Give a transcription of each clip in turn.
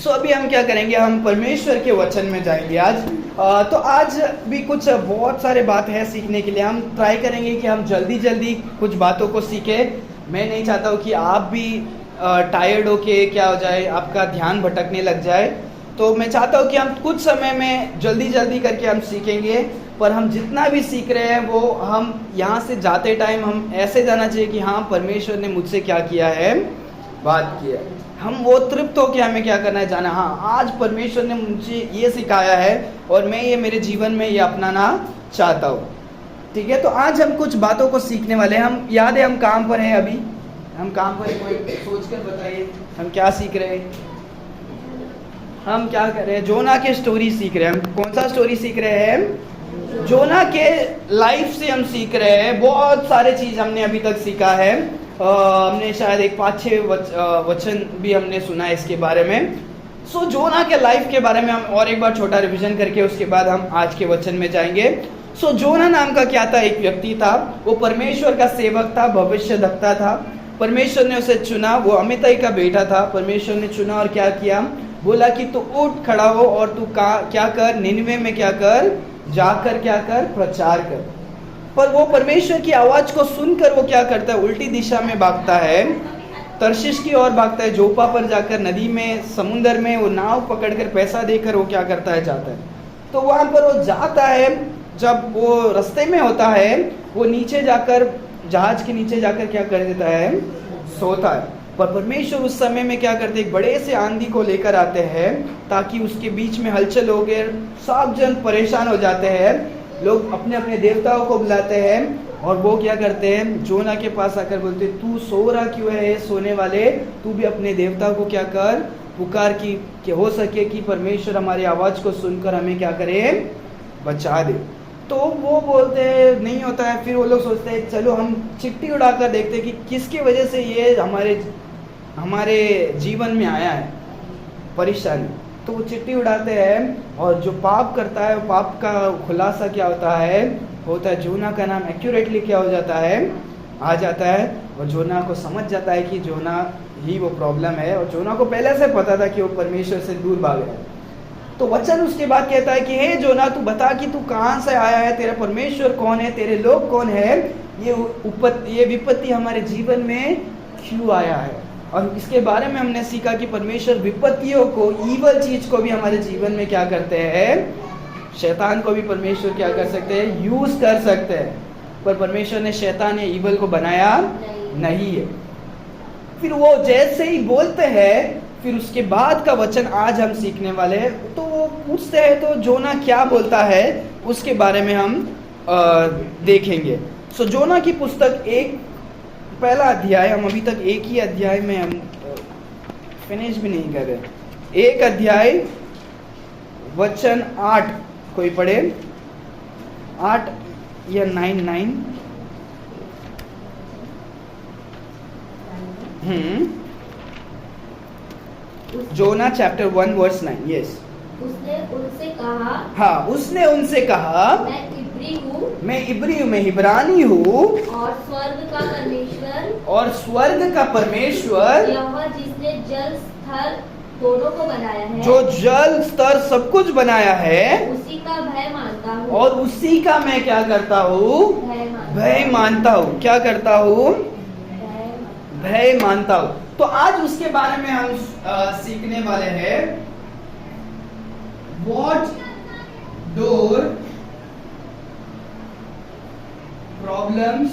सो अभी हम क्या करेंगे, हम परमेश्वर के वचन में जाएंगे आज। तो आज भी कुछ बहुत सारे बात है सीखने के लिए। हम ट्राई करेंगे कि हम जल्दी जल्दी कुछ बातों को सीखें। मैं नहीं चाहता हूँ कि आप भी टायर्ड हो के क्या हो जाए, आपका ध्यान भटकने लग जाए। तो मैं चाहता हूँ कि हम कुछ समय में जल्दी जल्दी करके हम सीखेंगे, पर हम जितना भी सीख रहे हैं वो हम यहाँ से जाते टाइम हम ऐसे जाना चाहिए कि हाँ, परमेश्वर ने मुझसे क्या किया है, बात की है। हम वो तृप्त हो के हमें क्या करना है, जाना, हाँ आज परमेश्वर ने मुझे ये सिखाया है और मैं ये मेरे जीवन में ये अपनाना चाहता हूँ। ठीक है, तो आज हम कुछ बातों को सीखने वाले हैं। हम याद है हम काम पर हैं, अभी हम काम पर हैं। कोई सोच कर बताइए हम क्या सीख रहे हैं, हम क्या कर रहे हैं? जोना के स्टोरी सीख रहे हैं। हम कौन सा स्टोरी सीख रहे हैं? जोना के लाइफ से हम सीख रहे हैं। बहुत सारे चीज हमने अभी तक सीखा है। हमने शायद एक 5-6 वचन भी हमने सुना है इसके बारे में। सो जोना के लाइफ के बारे में हम और एक बार छोटा रिवीजन करके उसके बाद हम आज के वचन में जाएंगे। सो जोना नाम का क्या था, एक व्यक्ति था। वो परमेश्वर का सेवक था, भविष्यद्वक्ता था। परमेश्वर ने उसे चुना। वो अमिताई का बेटा था। परमेश्वर ने चुना और क्या किया, बोला कि तू उठ खड़ा हो और तू क्या कर, निनवे में क्या कर, जाकर क्या कर, प्रचार कर। पर वो परमेश्वर की आवाज को सुनकर वो क्या करता है, उल्टी दिशा में भागता है, तर्शीश की ओर भागता है। जोपा पर जाकर नदी में, समुंदर में वो नाव पकड़कर पैसा देकर वो क्या करता है, जाता है। तो वहां पर वो जाता है। जब वो रास्ते में होता है, वो नीचे जाकर, जहाज के नीचे जाकर क्या कर देता है, सोता है। पर परमेश्वर उस समय में क्या करते, एक बड़े से आंधी को लेकर आते हैं ताकि उसके बीच में हलचल हो गए। सब जन परेशान हो जाते हैं। लोग अपने अपने देवताओं को बुलाते हैं और वो क्या करते हैं, जोना के पास आकर बोलते, तू सो रहा क्यों है, सोने वाले, तू भी अपने देवता को क्या कर, पुकार कि हो सके कि परमेश्वर हमारी आवाज को सुनकर हमें क्या करे, बचा दे। तो वो बोलते हैं नहीं होता है। फिर वो लोग सोचते हैं चलो हम चिट्ठी उड़ाकर देखते हैं कि किसकी वजह से ये हमारे जीवन में आया है परेशानी। तो वो चिट्ठी उड़ाते हैं और जो पाप करता है, पाप का खुलासा क्या होता है, जोना का नाम एक्यूरेटली क्या हो जाता है, आ जाता है। और जोना को समझ जाता है कि जोना ही वो प्रॉब्लम है। और जोना को पहले से पता था कि वो परमेश्वर से दूर भाग रहा है। तो वचन उसके बाद कहता है कि हे जोना, तू बता कि तू कहाँ से आया है, तेरा परमेश्वर कौन है, तेरे लोग कौन है, ये विपत्ति हमारे जीवन में क्यों आया है। और इसके बारे में हमने सीखा कि परमेश्वर विपत्तियों को, ईवल चीज को भी हमारे जीवन में क्या करते हैं, शैतान को भी परमेश्वर क्या कर सकते हैं, यूज कर सकते हैं। पर परमेश्वर ने शैतान या ईवल को बनाया नहीं है। फिर वो जैसे ही बोलते हैं, फिर उसके बाद का वचन आज हम सीखने वाले हैं। तो वो पूछते हैं तो जोना क्या बोलता है उसके बारे में हम देखेंगे। सो जोना की पुस्तक पहला अध्याय, हम अभी तक एक ही अध्याय में हम फिनिश भी नहीं कर रहे। 1 अध्याय वचन 8 कोई पढ़े, 8 या 9। जोना चैप्टर 1 वर्स 9। यस। उसने उनसे कहा, हाँ, उसने उनसे कहा, मैं इब्री हूँ, मैं इब्रानी हूँ, और स्वर्ग का परमेश्वर यहोवा जिसने जल स्थल दोनों को बनाया है, जो जल स्तर सब कुछ बनाया है, उसी का भय मानता हूँ। और उसी का मैं क्या करता हूँ, भय मानता हूँ। क्या करता हूँ, भय मानता हूँ। तो आज उसके बारे में हम सीखने वाले हैं। What door problems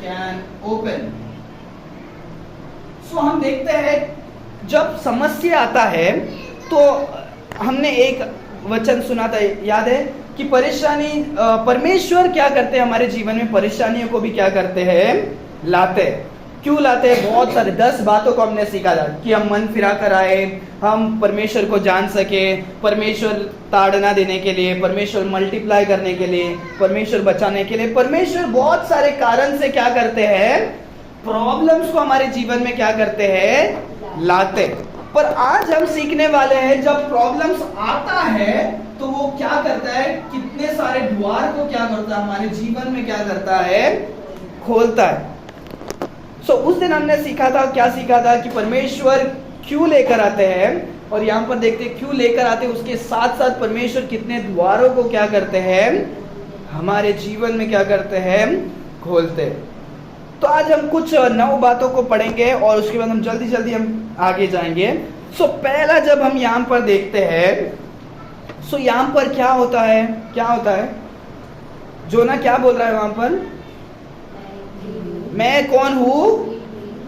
can open? So हम देखते हैं जब समस्या आता है तो हमने एक वचन सुना था, याद है कि परेशानी, परमेश्वर क्या करते हैं हमारे जीवन में, परेशानियों को भी क्या करते हैं, लाते हैं। क्यों लाते हैं? बहुत सारे 10 बातों को हमने सीखा था कि हम मन फिरा कर आए, हम परमेश्वर को जान सके, परमेश्वर ताड़ना देने के लिए, परमेश्वर मल्टीप्लाई करने के लिए, परमेश्वर बचाने के लिए, परमेश्वर बहुत सारे कारण से क्या करते हैं, प्रॉब्लम्स को हमारे जीवन में क्या करते हैं, लाते। पर आज हम सीखने वाले हैं जब प्रॉब्लम्स आता है तो वो क्या करता है, कितने सारे द्वार को क्या करता है, हमारे जीवन में क्या करता है, खोलता है। उस दिन हमने सीखा था, क्या सीखा था कि परमेश्वर क्यों लेकर आते हैं, और यहाँ पर देखते हैं क्यों लेकर आते हैं, उसके साथ साथ परमेश्वर कितने द्वारों को क्या करते हैं, हमारे जीवन में क्या करते हैं, खोलते हैं। तो आज हम कुछ 9 बातों को पढ़ेंगे और उसके बाद हम जल्दी जल्दी हम आगे जाएंगे। सो पहला जब हम यहाँ पर देखते हैं, सो यहाँ पर क्या होता है, क्या होता है, जोना क्या बोल रहा है वहां पर, मैं कौन हूँ,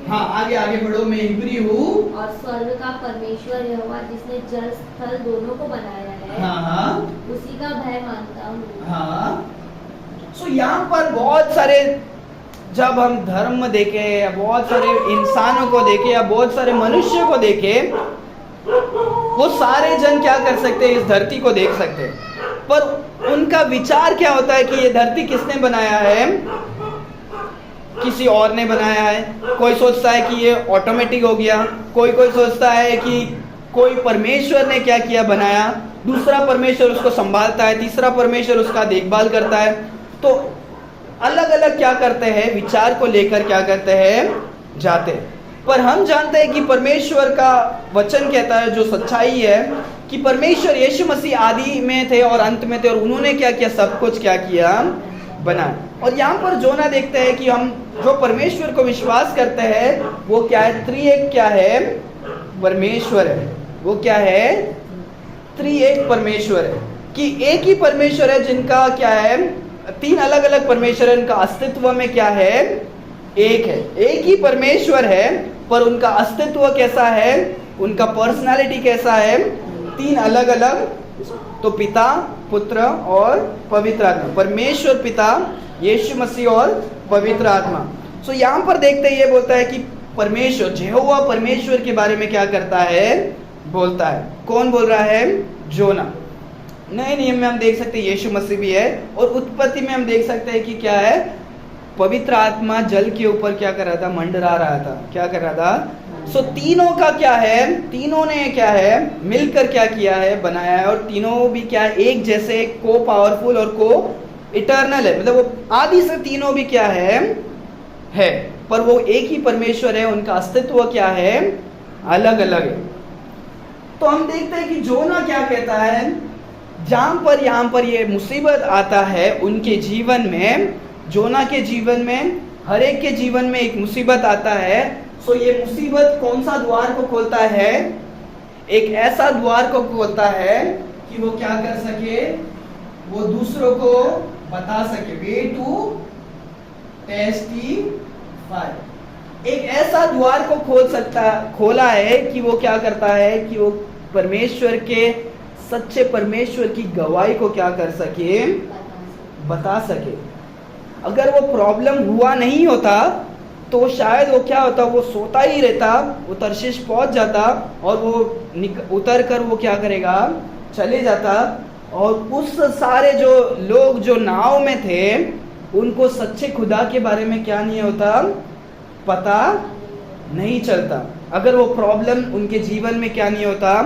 हाँ आगे आगे बढ़ो, मैं इब्री हूँ और स्वर्ग का परमेश्वर यहोवा जिसने जल स्थल दोनों को बनाया है, हाँ उसी का भय मानता हूँ। हाँ। सो यहाँ पर बहुत सारे, जब हम धर्म देखे या बहुत सारे इंसानों को देखे या बहुत सारे मनुष्य को देखे, वो सारे जन क्या कर सकते हैं, इस धरती को देख सकते हैं, पर उनका विचार क्या होता है कि ये धरती किसने बनाया है, किसी और ने बनाया है। कोई सोचता है कि ये ऑटोमेटिक हो गया, कोई सोचता है कि कोई परमेश्वर ने क्या किया, बनाया, दूसरा परमेश्वर उसको संभालता है, तीसरा परमेश्वर उसका देखभाल करता है। तो अलग अलग क्या करते हैं, विचार को लेकर क्या करते हैं, जाते हैं। पर हम जानते हैं कि परमेश्वर का वचन कहता है, जो सच्चाई है, कि परमेश्वर यीशु मसीह आदि में थे और अंत में थे, और उन्होंने क्या किया, सब कुछ क्या किया, बनाया। और यहाँ पर जोना देखते हैं कि हम जो परमेश्वर को विश्वास करते हैं वो क्या है, त्रिएक क्या है, परमेश्वर है। वो क्या है, त्रिएक परमेश्वर है, कि एक ही परमेश्वर है जिनका क्या है, 3 अलग अलग परमेश्वर है, उनका अस्तित्व में क्या है, एक है। एक ही परमेश्वर है पर उनका अस्तित्व कैसा है, उनका पर्सनालिटी कैसा है, 3 अलग अलग। तो पिता, पुत्र और पवित्र आत्मा, परमेश्वर पिता, यीशु मसीह और पवित्र आत्मा। सो यहाँ पर देखते हैं, ये बोलता है कि परमेश्वर यहोवा परमेश्वर के बारे में क्या करता है, बोलता है। कौन बोल रहा है, जोना। नए नियम में हम देख सकते हैं यीशु मसीह भी है, और उत्पत्ति में हम देख सकते हैं कि क्या है, पवित्र आत्मा जल के ऊपर क्या कर रहा था, मंडरा रहा था, क्या कर रहा था। सो तीनों का क्या है, तीनों ने क्या है, मिलकर क्या किया है, बनाया है, और तीनों भी क्या है, एक जैसे, को पावरफुल और को इटर्नल है, मतलब वो आदि से तीनों भी क्या है, पर वो एक ही परमेश्वर है, उनका अस्तित्व क्या है, अलग अलग है। तो हम देखते हैं कि जोना क्या कहता है, यहाँ पर ये मुसीबत आता है उनके जीवन में, जोना के जीवन में, हर एक के जीवन में एक मुसीबत आता है। सो ये मुसीबत कौन सा द्वार को खोलता है, एक ऐसा द्वार को खोलता है कि वो क्या कर सके, वो दूसरों को बता सके, वे टू टेस्टिफाई। एक ऐसा द्वार को खोला है कि वो क्या करता है, कि वो परमेश्वर के, सच्चे परमेश्वर की गवाही को क्या कर सके, बता सके। अगर वो प्रॉब्लम हुआ नहीं होता तो शायद वो क्या होता, वो सोता ही रहता, वो तर्शीश पहुंच जाता, और वो उतर कर वो क्या करेगा, चले जाता, और उस सारे जो लोग जो नाव में थे उनको सच्चे खुदा के बारे में क्या नहीं होता, पता नहीं चलता। अगर वो प्रॉब्लम उनके जीवन में क्या नहीं होता,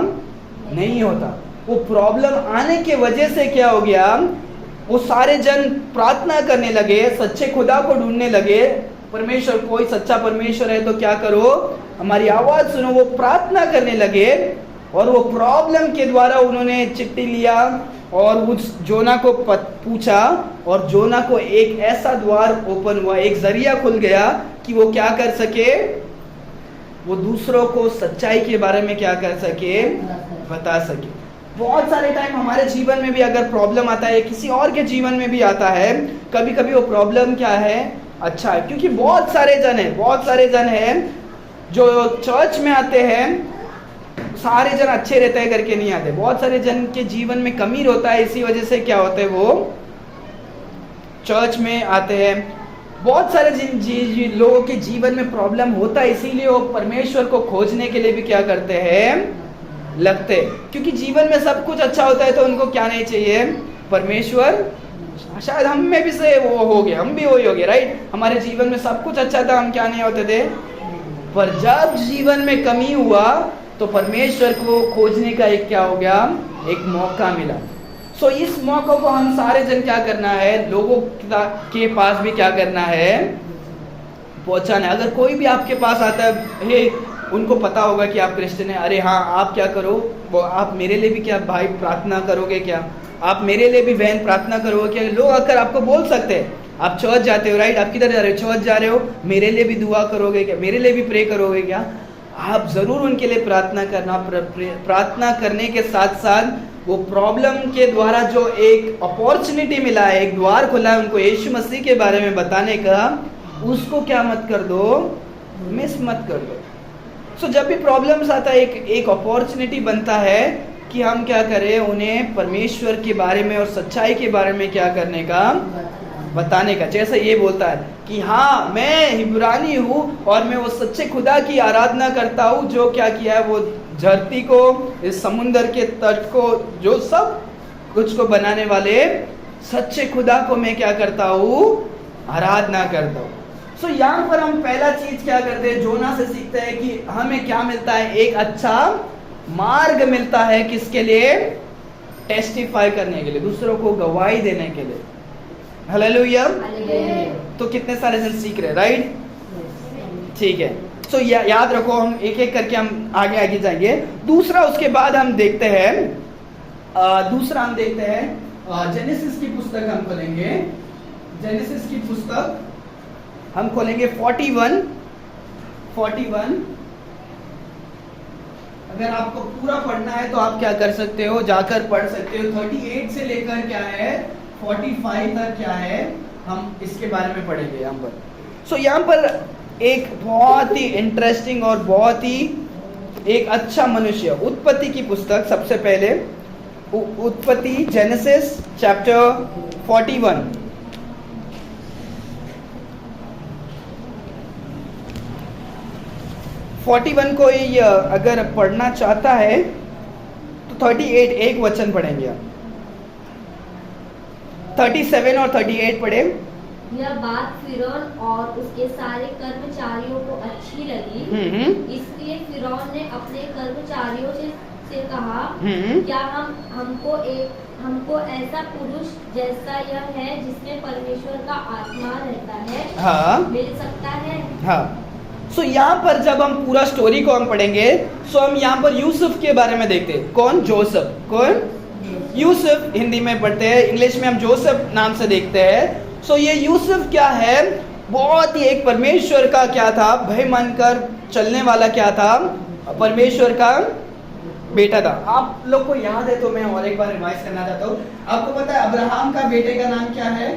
नहीं होता। वो प्रॉब्लम आने के वजह से क्या हो गया, वो सारे जन प्रार्थना करने लगे, सच्चे खुदा को ढूंढने लगे। परमेश्वर, कोई सच्चा परमेश्वर है तो क्या करो, हमारी आवाज सुनो। वो प्रार्थना करने लगे, और वो प्रॉब्लम के द्वारा उन्होंने चिट्ठी लिया और उस जोना को पूछा, और जोना को एक ऐसा द्वार ओपन हुआ, एक जरिया खुल गया कि वो क्या कर सके, वो दूसरों को सच्चाई के बारे में क्या कर सके, बता सके। बहुत सारे टाइम हमारे जीवन में भी अगर प्रॉब्लम आता है, किसी और के जीवन में भी आता है, कभी कभी वो प्रॉब्लम क्या है, अच्छा है, क्योंकि बहुत सारे जन हैं जो चर्च में आते हैं, सारे जन अच्छे रहते हैं करके नहीं आते। बहुत सारे जन के जीवन में कमी होता है, इसी वजह से क्या होता है, वो चर्च में आते हैं। बहुत सारे लोगों के जीवन में प्रॉब्लम होता है, इसीलिए वो परमेश्वर को खोजने के लिए भी क्या करते हैं, लगते, क्योंकि जीवन में सब कुछ अच्छा होता है तो उनको क्या नहीं चाहिए, परमेश्वर। शायद हम में भी से वो हो गया, हम भी वही हो गए, राइट। हमारे जीवन में सब कुछ अच्छा था, हम क्या नहीं होते थे, पर जब जीवन में कमी हुआ तो परमेश्वर को खोजने का एक क्या हो गया, एक मौका मिला। सो इस मौके को हम सारे जन क्या करना है, लोगों के पास भी क्या करना है, पहुंचाना है। अगर कोई भी आपके पास आता है, हे उनको पता होगा कि आप क्रिश्चियन हैं, अरे हाँ आप क्या करो, वो आप मेरे लिए भी क्या भाई प्रार्थना करोगे क्या, आप मेरे लिए भी बहन प्रार्थना करोगे क्या। लोग आकर आपको बोल सकते हैं, आप चर्च जाते हो राइट, आप किधर जा रहे हो, चर्च जा रहे हो, मेरे लिए भी दुआ करोगे क्या, मेरे लिए भी प्रे करोगे क्या। आप जरूर उनके लिए प्रार्थना करना, प्रार्थना करने के साथ साथ वो प्रॉब्लम के द्वारा जो एक अपॉर्चुनिटी मिला है, एक द्वार खुला है उनको यीशु मसीह के बारे में बताने का, उसको क्या मत कर दो, मिस मत कर दो। सो जब भी प्रॉब्लम्स आता है एक अपॉर्चुनिटी बनता है कि हम क्या करें, उन्हें परमेश्वर के बारे में और सच्चाई के बारे में क्या करने का, बताने का। जैसे ये बोलता है कि हाँ मैं हिब्रानी हूँ और मैं वो सच्चे खुदा की आराधना करता हूँ जो क्या किया है, वो धरती को, इस समुंदर के तट को, जो सब कुछ को बनाने वाले सच्चे खुदा को मैं क्या करता हूँ, आराधना करता हूँ। सो यहाँ पर हम पहला चीज क्या करते हैं, जोना से सीखते हैं कि हमें क्या मिलता है, एक अच्छा मार्ग मिलता है, किसके लिए, टेस्टिफाई करने के लिए, दूसरों को गवाही देने के लिए। हालेलुया। तो कितने सारे जन सीख रहे, राइट, ठीक है। सो याद रखो, हम एक एक करके हम आगे जाएंगे। दूसरा उसके बाद हम देखते हैं, जेनेसिस की पुस्तक हम खोलेंगे, जेनेसिस की पुस्तक हम खोलेंगे 41। अगर आपको पूरा पढ़ना है तो आप क्या कर सकते हो, जाकर पढ़ सकते हो। 38 से लेकर क्या है 45 तक क्या है, हम इसके बारे में पढ़ेंगे यहाँ पर। सो यहाँ पर एक बहुत ही इंटरेस्टिंग और बहुत ही एक अच्छा मनुष्य, उत्पत्ति की पुस्तक, सबसे पहले उत्पत्ति, जेनेसिस चैप्टर 41। कोई अगर पढ़ना चाहता है तो 38 एक वचन पढ़ेंगे आप, 37 और 38 पढ़े। यह बात फिरौन और उसके सारे कर्मचारियों को अच्छी लगी, इसलिए फिरौन ने अपने कर्मचारियों से कहा, क्या हमको ऐसा पुरुष जैसा यह है जिसमें परमेश्वर का आत्मा रहता है, हाँ, मिल सकता है। हाँ। सो यहाँ पर जब हम पूरा स्टोरी को हम पढ़ेंगे, सो हम यहाँ पर यूसुफ के बारे में देखते हैं। कौन, जोसेफ। कौन, यूसुफ हिंदी में पढ़ते हैं, इंग्लिश में हम जोसेफ नाम से देखते हैं। सो ये यूसुफ क्या है, बहुत ही एक परमेश्वर का क्या था, भय मानकर चलने वाला क्या था, परमेश्वर का बेटा था। आप लोग को याद है तो मैं और एक बार रिवाइज करना चाहता हूँ। आपको पता है अब्राहम का बेटे का नाम क्या है,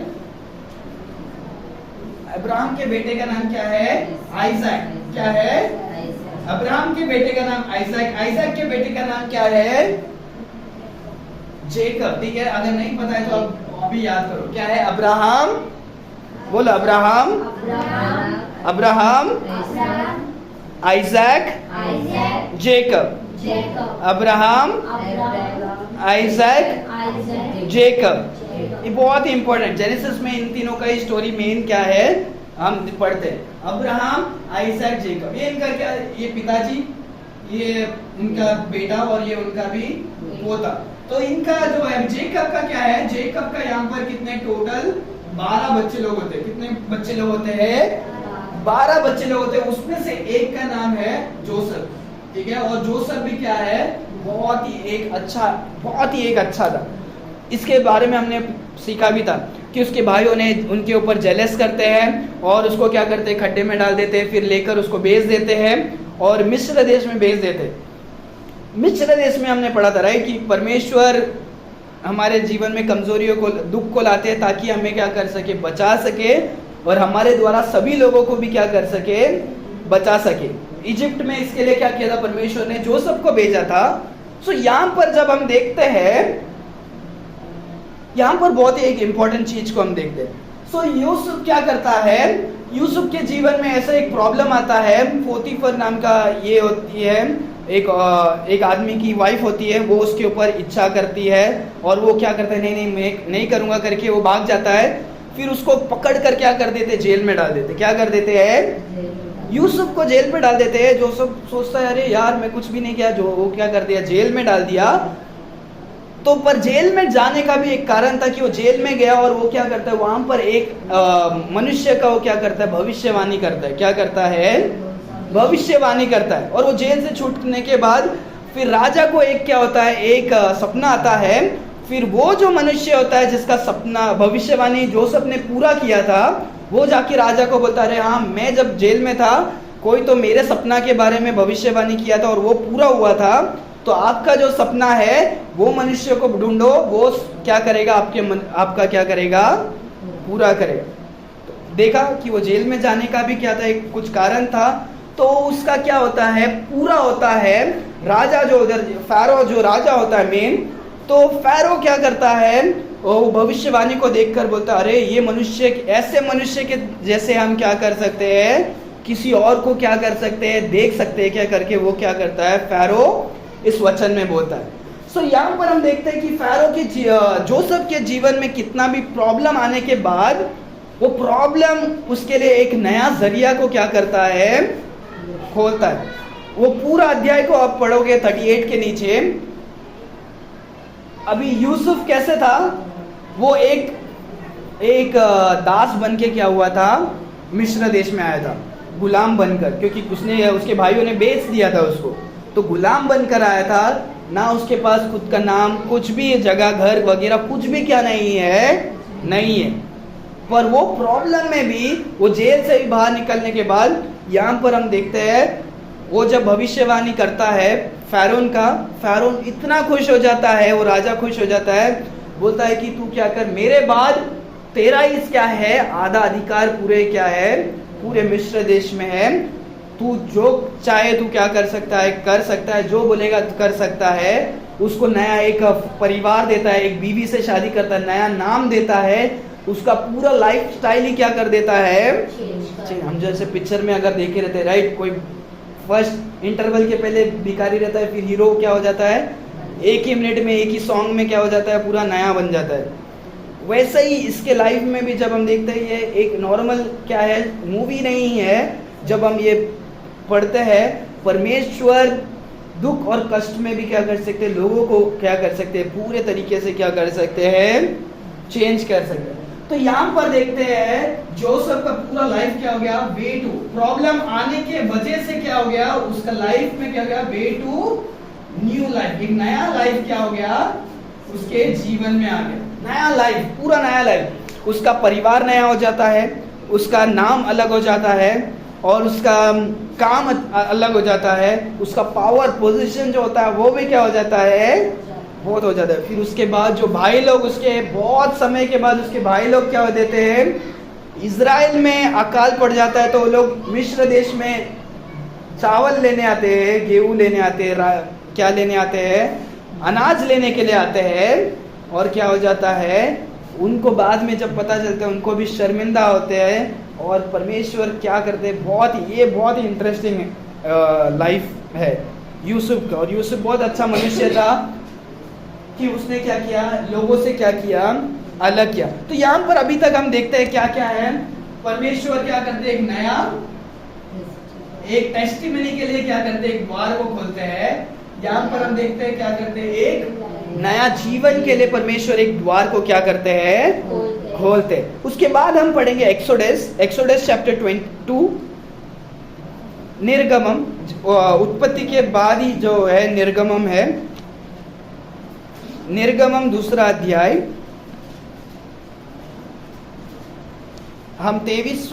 अब्राहम के बेटे का नाम क्या है, आइजैक। क्या है, अब्राहम के बेटे का नाम आइजैक। आइजैक के बेटे का नाम क्या है, जेकब। ठीक है, अगर नहीं पता है तो आप अभी याद करो, क्या है, अब्राहम, बोलो Abraham, Isaac, Jacob. Abraham, Isaac, Jacob. ये बहुत ही इंपॉर्टेंट, जेनेसिस में इन तीनों का ही स्टोरी मेन क्या है हम पढ़ते हैं। अब्राहम, आइजैक, जेकब, ये इनका क्या, ये पिताजी, ये इनका बेटा और ये उनका भी पोता। तो इनका जो है जेकब का क्या है, जेकब का यहाँ पर कितने टोटल 12 बच्चे लोग होते हैं। कितने बच्चे लोग होते हैं, 12 बच्चे लोग होते हैं। उसमें से एक का नाम है जोसेफ, ठीक है। और जोसेफ भी क्या है, बहुत ही एक अच्छा था। इसके बारे में हमने सीखा भी था कि उसके भाइयों ने उनके ऊपर जेलस करते हैं और उसको क्या करते हैं, खड्डे में डाल देते हैं, फिर लेकर उसको बेच देते हैं और मिस्र देश में भेज देते हैं। मिस्र देश में हमने पढ़ा था राइट कि परमेश्वर हमारे जीवन में कमजोरियों को, दुख को लाते हैं ताकि हमें क्या कर सके, बचा सके, और हमारे द्वारा सभी लोगों को भी क्या कर सके, बचा सके। इजिप्ट में इसके लिए क्या किया था, परमेश्वर ने जोसेफ को भेजा था। सो यहाँ पर जब हम देखते हैं, यहाँ पर बहुत ही एक इंपॉर्टेंट चीज को हम देखते हैं। सो यूसुफ क्या करता है, यूसुफ के जीवन में ऐसा एक प्रॉब्लम आता है। पोतीफर नाम का ये होती है, एक आदमी की वाइफ होती है, वो उसके ऊपर इच्छा करती है और वो क्या करता है, नहीं मैं नहीं करूंगा करके वो भाग जाता है। फिर उसको पकड़ कर क्या कर देते, जेल में डाल देते। क्या कर देते हैं, यूसुफ को जेल में डाल देते हैं। जोसेफ सोचता है अरे यार मैं कुछ भी नहीं किया, जो वो क्या कर दिया, जेल में डाल दिया। तो पर जेल में जाने का भी एक कारण था कि वो जेल में गया और वो क्या करता है, वहां पर एक मनुष्य का वो क्या करता है, भविष्यवाणी करता है। क्या करता है, भविष्यवाणी करता है। और वो जेल से छूटने के बाद फिर राजा को एक क्या होता है, एक सपना आता है। फिर वो जो मनुष्य होता है जिसका सपना भविष्यवाणी जोसेफ ने पूरा किया था, वो जाके राजा को बोलता है, हाँ मैं जब जेल में था कोई तो मेरे सपना के बारे में भविष्यवाणी किया था और वो पूरा हुआ था, तो आपका जो सपना है वो मनुष्य को ढूंढो, वो क्या करेगा, आपका क्या करेगा, पूरा करेगा। तो देखा कि वो जेल में जाने का भी क्या था, एक कुछ कारण था, तो उसका क्या होता है, पूरा होता है। राजा जो उधर फैरो जो राजा होता है मेन, तो फैरो क्या करता है, वो भविष्यवाणी को देखकर बोलता है, अरे ये मनुष्य, ऐसे मनुष्य के जैसे हम क्या कर सकते हैं, किसी और को क्या कर सकते हैं, देख सकते हैं क्या करके, वो क्या करता है, फैरो इस वचन में बोलता है। सो यहाँ पर हम देखते हैं कि फैरो के जोसेफ के जीवन में कितना भी प्रॉब्लम आने के बाद, वो प्रॉब्लम उसके लिए एक नया जरिया को क्या करता है, खोलता है। वो पूरा अध्याय को आप पढ़ोगे 38 के नीचे। अभी यूसुफ कैसे था, वो एक दास बन के क्या हुआ था, मिस्र देश में आया था गुलाम बनकर, क्योंकि उसके भाइयों ने बेच दिया था उसको, तो गुलाम बनकर आया था। ना उसके पास खुद का नाम, कुछ भी जगह, घर वगैरह कुछ भी क्या नहीं है। पर वो प्रॉब्लम में भी, वो जेल से भी बाहर निकलने के बाद, यहाँ पर हम देखते हैं वो जब भविष्यवाणी करता है फैरोन इतना खुश हो जाता है, वो राजा खुश हो जाता है, बोलता है कि तू क्या कर, मेरे बाद तेरा ही क्या है, आधा अधिकार पूरे क्या है, पूरे मिस्र देश में है। तू जो चाहे तू क्या कर सकता है, जो बोलेगा कर सकता है। उसको नया एक परिवार देता है, एक बीवी से शादी करता है, नया नाम देता है, उसका पूरा लाइफ स्टाइल ही क्या कर देता है। हम जैसे पिक्चर में अगर देखे रहते हैं, राइट, कोई फर्स्ट इंटरवल के पहले भिखारी रहता है, फिर हीरो क्या हो जाता है, एक ही मिनट में एक ही सॉन्ग में क्या हो जाता है, पूरा नया बन जाता है। वैसे ही इसके लाइफ में भी जब हम देखते हैं, ये एक नॉर्मल क्या है, मूवी नहीं है। जब हम ये पढ़ते हैं, परमेश्वर दुख और कष्ट में भी क्या कर सकते हैं, लोगों को क्या कर सकते हैं, पूरे तरीके से क्या कर सकते हैं, चेंज कर सकते हैं। तो यहाँ पर देखते हैं जोसेफ का पूरा लाइफ क्या हो गया, वे टू प्रॉब्लम आने के वजह से क्या हो गया, उसका लाइफ में क्या हो गया, वे टू न्यू लाइफ, एक नया लाइफ क्या हो गया, उसके जीवन में आ गया, नया लाइफ, पूरा नया लाइफ। उसका परिवार नया हो जाता है, उसका नाम अलग हो जाता है, और उसका काम अलग हो जाता है, उसका पावर पोजीशन जो होता है वो भी क्या हो जाता है, बहुत हो जाता है। फिर उसके बाद जो भाई लोग, उसके बहुत समय के बाद उसके भाई लोग क्या हो देते हैं, इजराइल में अकाल पड़ जाता है, तो वो लोग मिस्र देश में चावल लेने आते हैं, गेहूं लेने आते हैं, क्या लेने आते हैं, अनाज लेने के लिए आते हैं। और क्या हो जाता है, उनको बाद में जब पता चलता है, उनको भी शर्मिंदा होते हैं। और परमेश्वर क्या करते हैं, ये बहुत ही इंटरेस्टिंग लाइफ है यूसुफ का। और यूसुफ बहुत अच्छा मनुष्य था कि उसने क्या किया, लोगों से क्या किया, अलग किया। तो यहाँ पर अभी तक हम देखते हैं क्या क्या है, परमेश्वर क्या करते हैं, एक नया, एक टेस्टिमनी के लिए क्या करते हैं, एक द्वार को खोलते हैं। यहाँ पर हम देखते हैं क्या करते हैं, एक नया जीवन के लिए परमेश्वर एक द्वार को क्या करते हैं, खोलते हैं। उसके बाद हम पढ़ेंगे एक्सोडस चैप्टर 22, निर्गमम, उत्पत्ति के बाद ही जो है निर्गमम है, निर्गमम दूसरा अध्याय। हम 23,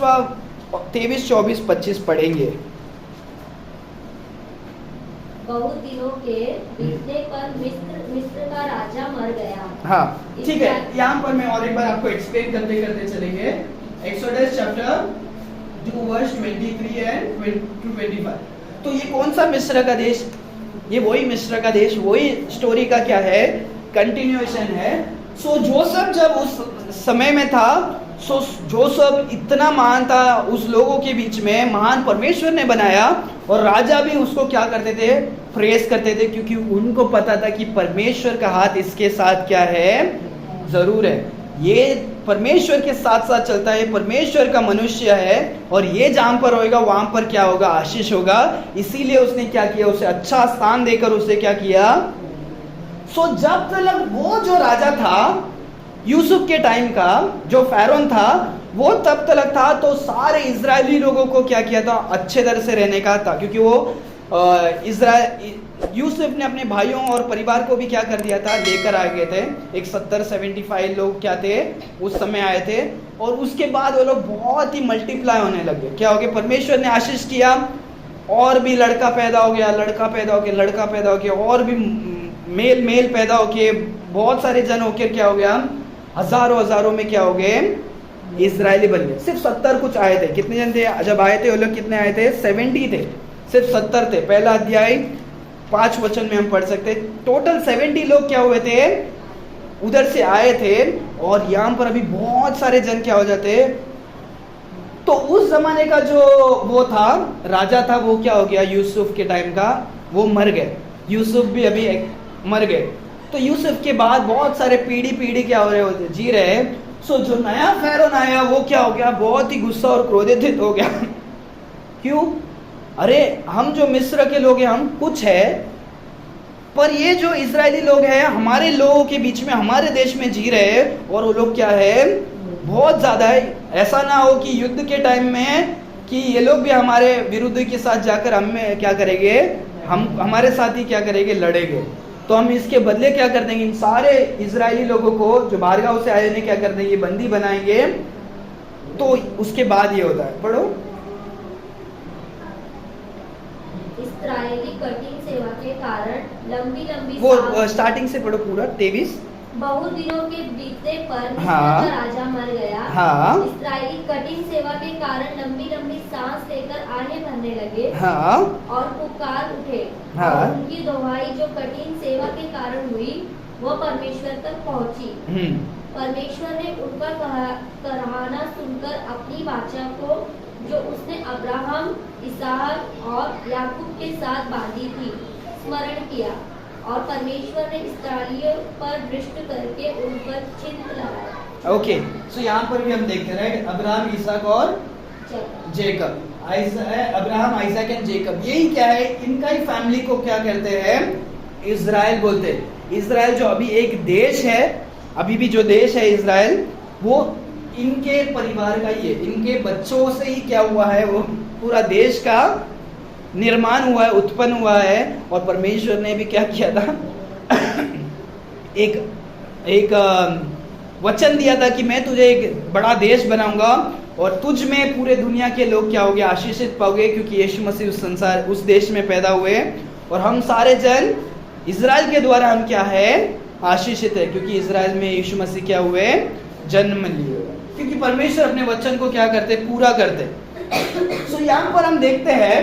24, 25 पढ़ेंगे। बहुत दिनों के बीतने पर मिस्र का राजा मर गया। हाँ ठीक है, यहाँ पर मैं और एक बार आपको एक्सप्लेन करते करते चलेंगे। Exodus chapter 2 verse 23 and 25। तो ये कौन सा मिस्र का देश, ये वही मिस्र का देश, वही स्टोरी का क्या है, कंटिन्यूएशन है। सो जोसेफ जब उस समय में था, सो जोसेफ इतना महान था, उस लोगों के बीच में महान परमेश्वर ने बनाया। और राजा भी उसको क्या करते थे, प्रेस करते थे, क्योंकि उनको पता था कि परमेश्वर का हाथ इसके साथ क्या है, जरूर है। ये परमेश्वर के साथ साथ चलता है, परमेश्वर का मनुष्य है, और ये जहां पर होएगा वहां पर क्या होगा, आशीष होगा। इसीलिए उसने क्या किया, उसे अच्छा स्थान देकर उसे क्या किया। सो जब तक वो जो राजा था, यूसुफ के टाइम का जो फैरोन था वो तब तक था, तो सारे इजरायली लोगों को क्या किया था, अच्छे तरह से रहने का था, क्योंकि वो यूसुफ ने अपने भाइयों और परिवार को भी क्या कर दिया था, लेकर आ गए थे। एक 70-75 लोग क्या थे उस समय आए थे, और उसके बाद वो लोग बहुत ही मल्टीप्लाई होने लगे। क्या हो गया, परमेश्वर ने आशीष किया, और भी लड़का पैदा हो गया, लड़का पैदा हो गया, लड़का पैदा हो गया, और भी मेल पैदा हो के बहुत सारे जन होकर क्या हो गया, हजारों में क्या हो गए, इजरायली बन गए। सिर्फ 70 कुछ आए थे। कितने जन थे जब आए थे वो लोग, कितने आए थे, 70 थे, सिर्फ 70 थे। पहला अध्याय 5 वचन में हम पढ़ सकते, टोटल 70 लोग क्या हुए थे, उधर से आए थे, और यहाँ पर अभी बहुत सारे जन क्या हो जाते। तो उस जमाने का जो वो था, राजा था, वो क्या हो गया, यूसुफ के टाइम का वो मर गए। यूसुफ भी अभी मर गए। तो यूसुफ के बाद बहुत सारे पीढ़ी क्या हो रहे होते, जी रहे। सो जो नया फैरोन आया वो क्या हो गया, बहुत ही गुस्सा और क्रोधित हो गया। क्यों, अरे हम जो मिस्र के लोग हैं हम कुछ है, पर ये जो इजरायली लोग हैं हमारे लोगों के बीच में, हमारे देश में जी रहे हैं, और वो लोग क्या है, बहुत ज्यादा है। ऐसा ना हो कि युद्ध के टाइम में कि ये लोग भी हमारे विरुद्ध के साथ जाकर हमें क्या करेंगे, हम हमारे साथ ही क्या करेंगे, लड़ेंगे। तो हम इसके बदले क्या कर देंगे, इन सारे इजरायली लोगों को जो बाहर गांव से आए उन्हें क्या कर देंगे, बंदी बनाएंगे। तो उसके बाद ये होता है, पढ़ो। इस्राएली कठिन सेवा के कारण लंबी वो स्टार्टिंग से पढ़ो पूरा 23। बहुत दिनों के बीतने पर मिस्र हाँ। का राजा मर गया। हाँ। इस्राएली कठिन सेवा के कारण लंबी सांस लेकर आहें भरने लगे। हाँ। और पुकार उठे। हाँ। और उनकी दुहाई जो कठिन सेवा के कारण हुई वो परमेश्वर तक पहुंची। परमेश्वर ने उनका कराहना सुनकर अपनी वाचा को जो उसने अब्राहम, इसहाक और याकूब के साथ बांधी थी स्मरण किया, और परमेश्वर ने इस्राएलियों पर दृष्टि करके उन पर चिन्ह लगाया। ओके, सो यहाँ पर भी हम देखते हैं अब्राहम, इसहाक और Jacob. Abraham, Isaac and Jacob, यही क्या है, इनका ही फैमिली को क्या कहते हैं, इजराइल बोलते हैं। इजराइल जो अभी एक देश है, अभी भी जो देश है इजराइल, वो इनके परिवार का ही है, इनके बच्चों से ही क्या हुआ है, वो पूरा देश का निर्माण हुआ है, उत्पन्न हुआ है। और परमेश्वर ने भी क्या किया था, एक वचन दिया था कि मैं तुझे एक बड़ा देश बनाऊंगा, और तुझ में पूरे दुनिया के लोग क्या होंगे, आशीषित पाओगे, क्योंकि यीशु मसीह उस देश में पैदा हुए, और हम सारे जन इजराइल के द्वारा हम क्या है, आशीषित है, क्योंकि इजराइल में यीशु मसीह क्या हुए, जन्म लिए, क्योंकि परमेश्वर अपने वचन को क्या करते, पूरा करते। सो यहाँ पर हम देखते हैं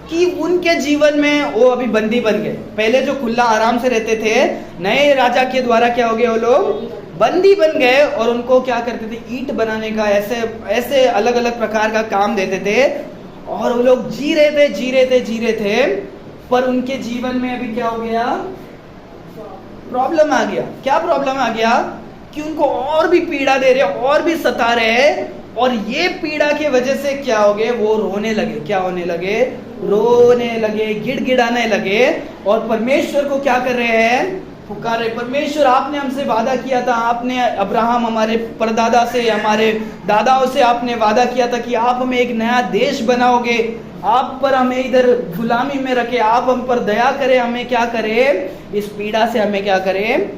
कि उनके जीवन में वो अभी बंदी बन गए। पहले जो खुला आराम से रहते थे, नए राजा के द्वारा क्या हो गए, वो लोग बंदी बन गए, और उनको क्या करते थे, ईंट बनाने का, ऐसे अलग अलग प्रकार का काम देते थे, और वो लोग जी रहे थे। पर उनके जीवन में अभी क्या हो गया, प्रॉब्लम आ गया। क्या प्रॉब्लम आ गया, कि उनको और भी पीड़ा दे रहे, और भी सता रहे, और ये पीड़ा के वजह से क्या हो गए, वो रोने लगे। क्या होने लगे, रोने लगे, गिड़गिड़ाने लगे, और परमेश्वर को क्या कर रहे हैं, पुकार रहे। परमेश्वर, आपने हमसे वादा किया था, आपने अब्राहम, हमारे परदादा से, हमारे दादाओं से आपने वादा किया था कि आप हमें एक नया देश बनाओगे, आप पर हमें इधर गुलामी में रखे, आप हम पर दया करें, हमें क्या करें, इस पीड़ा से हमें क्या करें,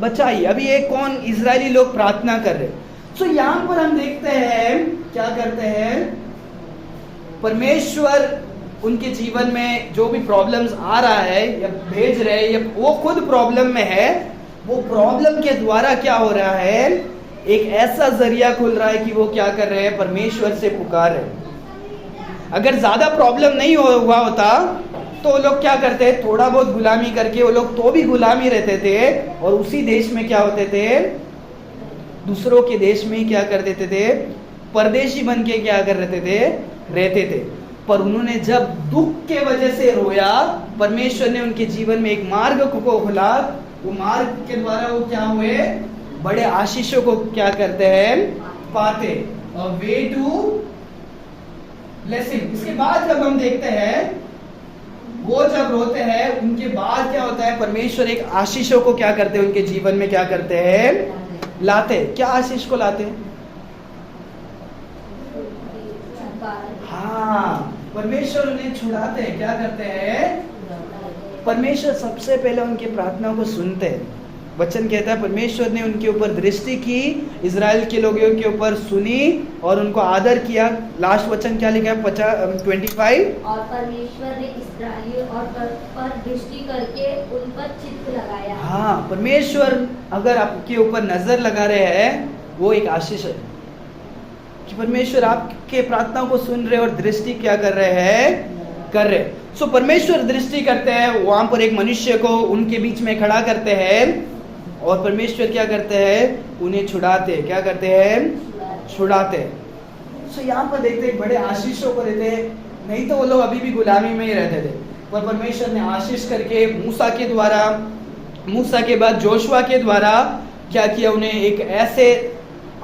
बचाइए। अभी ये कौन, इजरायली लोग प्रार्थना कर रहे। सो यहाँ पर हम देखते हैं क्या करते हैं, परमेश्वर उनके जीवन में जो भी प्रॉब्लम्स आ रहा है या भेज रहे हैं, या वो खुद प्रॉब्लम में है, वो प्रॉब्लम के द्वारा क्या हो रहा है, एक ऐसा जरिया खुल रहा है कि वो क्या कर रहे हैं, परमेश्वर से पुकार रहे हैं। अगर ज्यादा प्रॉब्लम नहीं हुआ होता तो वो लोग क्या करते, थोड़ा बहुत गुलामी करके वो लोग तो भी गुलामी रहते थे, और उसी देश में क्या होते थे, दूसरों के देश में क्या कर देते थे, परदेशी बन के क्या कर रहते थे। पर उन्होंने जब दुख के वजह से रोया, परमेश्वर ने उनके जीवन में एक मार्ग को खुला, वो मार्ग के द्वारा वो क्या हुए, बड़े आशीषों को क्या करते हैं, पाते। Way to blessing. इसके बाद जब हम देखते हैं, वो जब रोते हैं, उनके बाद क्या होता है, परमेश्वर एक आशीषों को क्या करते हैं, उनके जीवन में क्या करते हैं, लाते, क्या आशीष को लाते? हाँ, परमेश्वर उन्हें छुड़ाते हैं। क्या करते हैं? परमेश्वर सबसे पहले उनकी प्रार्थना को सुनते हैं। वचन कहता है परमेश्वर ने उनके ऊपर दृष्टि की, इजराइल के लोगों के ऊपर सुनी और उनको आदर किया। लास्ट वचन क्या लिखा है 25? और परमेश्वर ने इस्राएलियों और पर दृष्टि करके उन पर चित्त लगाया। हाँ, परमेश्वर अगर आपके ऊपर नजर लगा रहे हैं वो एक आशीष है कि परमेश्वर आपके प्रार्थना को सुन रहे और दृष्टि क्या कर रहे हैं? कर रहे। सो परमेश्वर दृष्टि करते हैं, वहां पर एक मनुष्य को उनके बीच में खड़ा करते हैं और परमेश्वर क्या करते हैं? उन्हें छुड़ाते। क्या करते हैं? छुड़ाते। सो यहाँ पर देखते हैं बड़े आशीषों को देते हैं। नहीं तो वो लोग अभी भी गुलामी में ही रहते थे, पर परमेश्वर ने आशीष करके मूसा के द्वारा, मूसा के बाद जोशुआ के द्वारा क्या किया? उन्हें एक ऐसे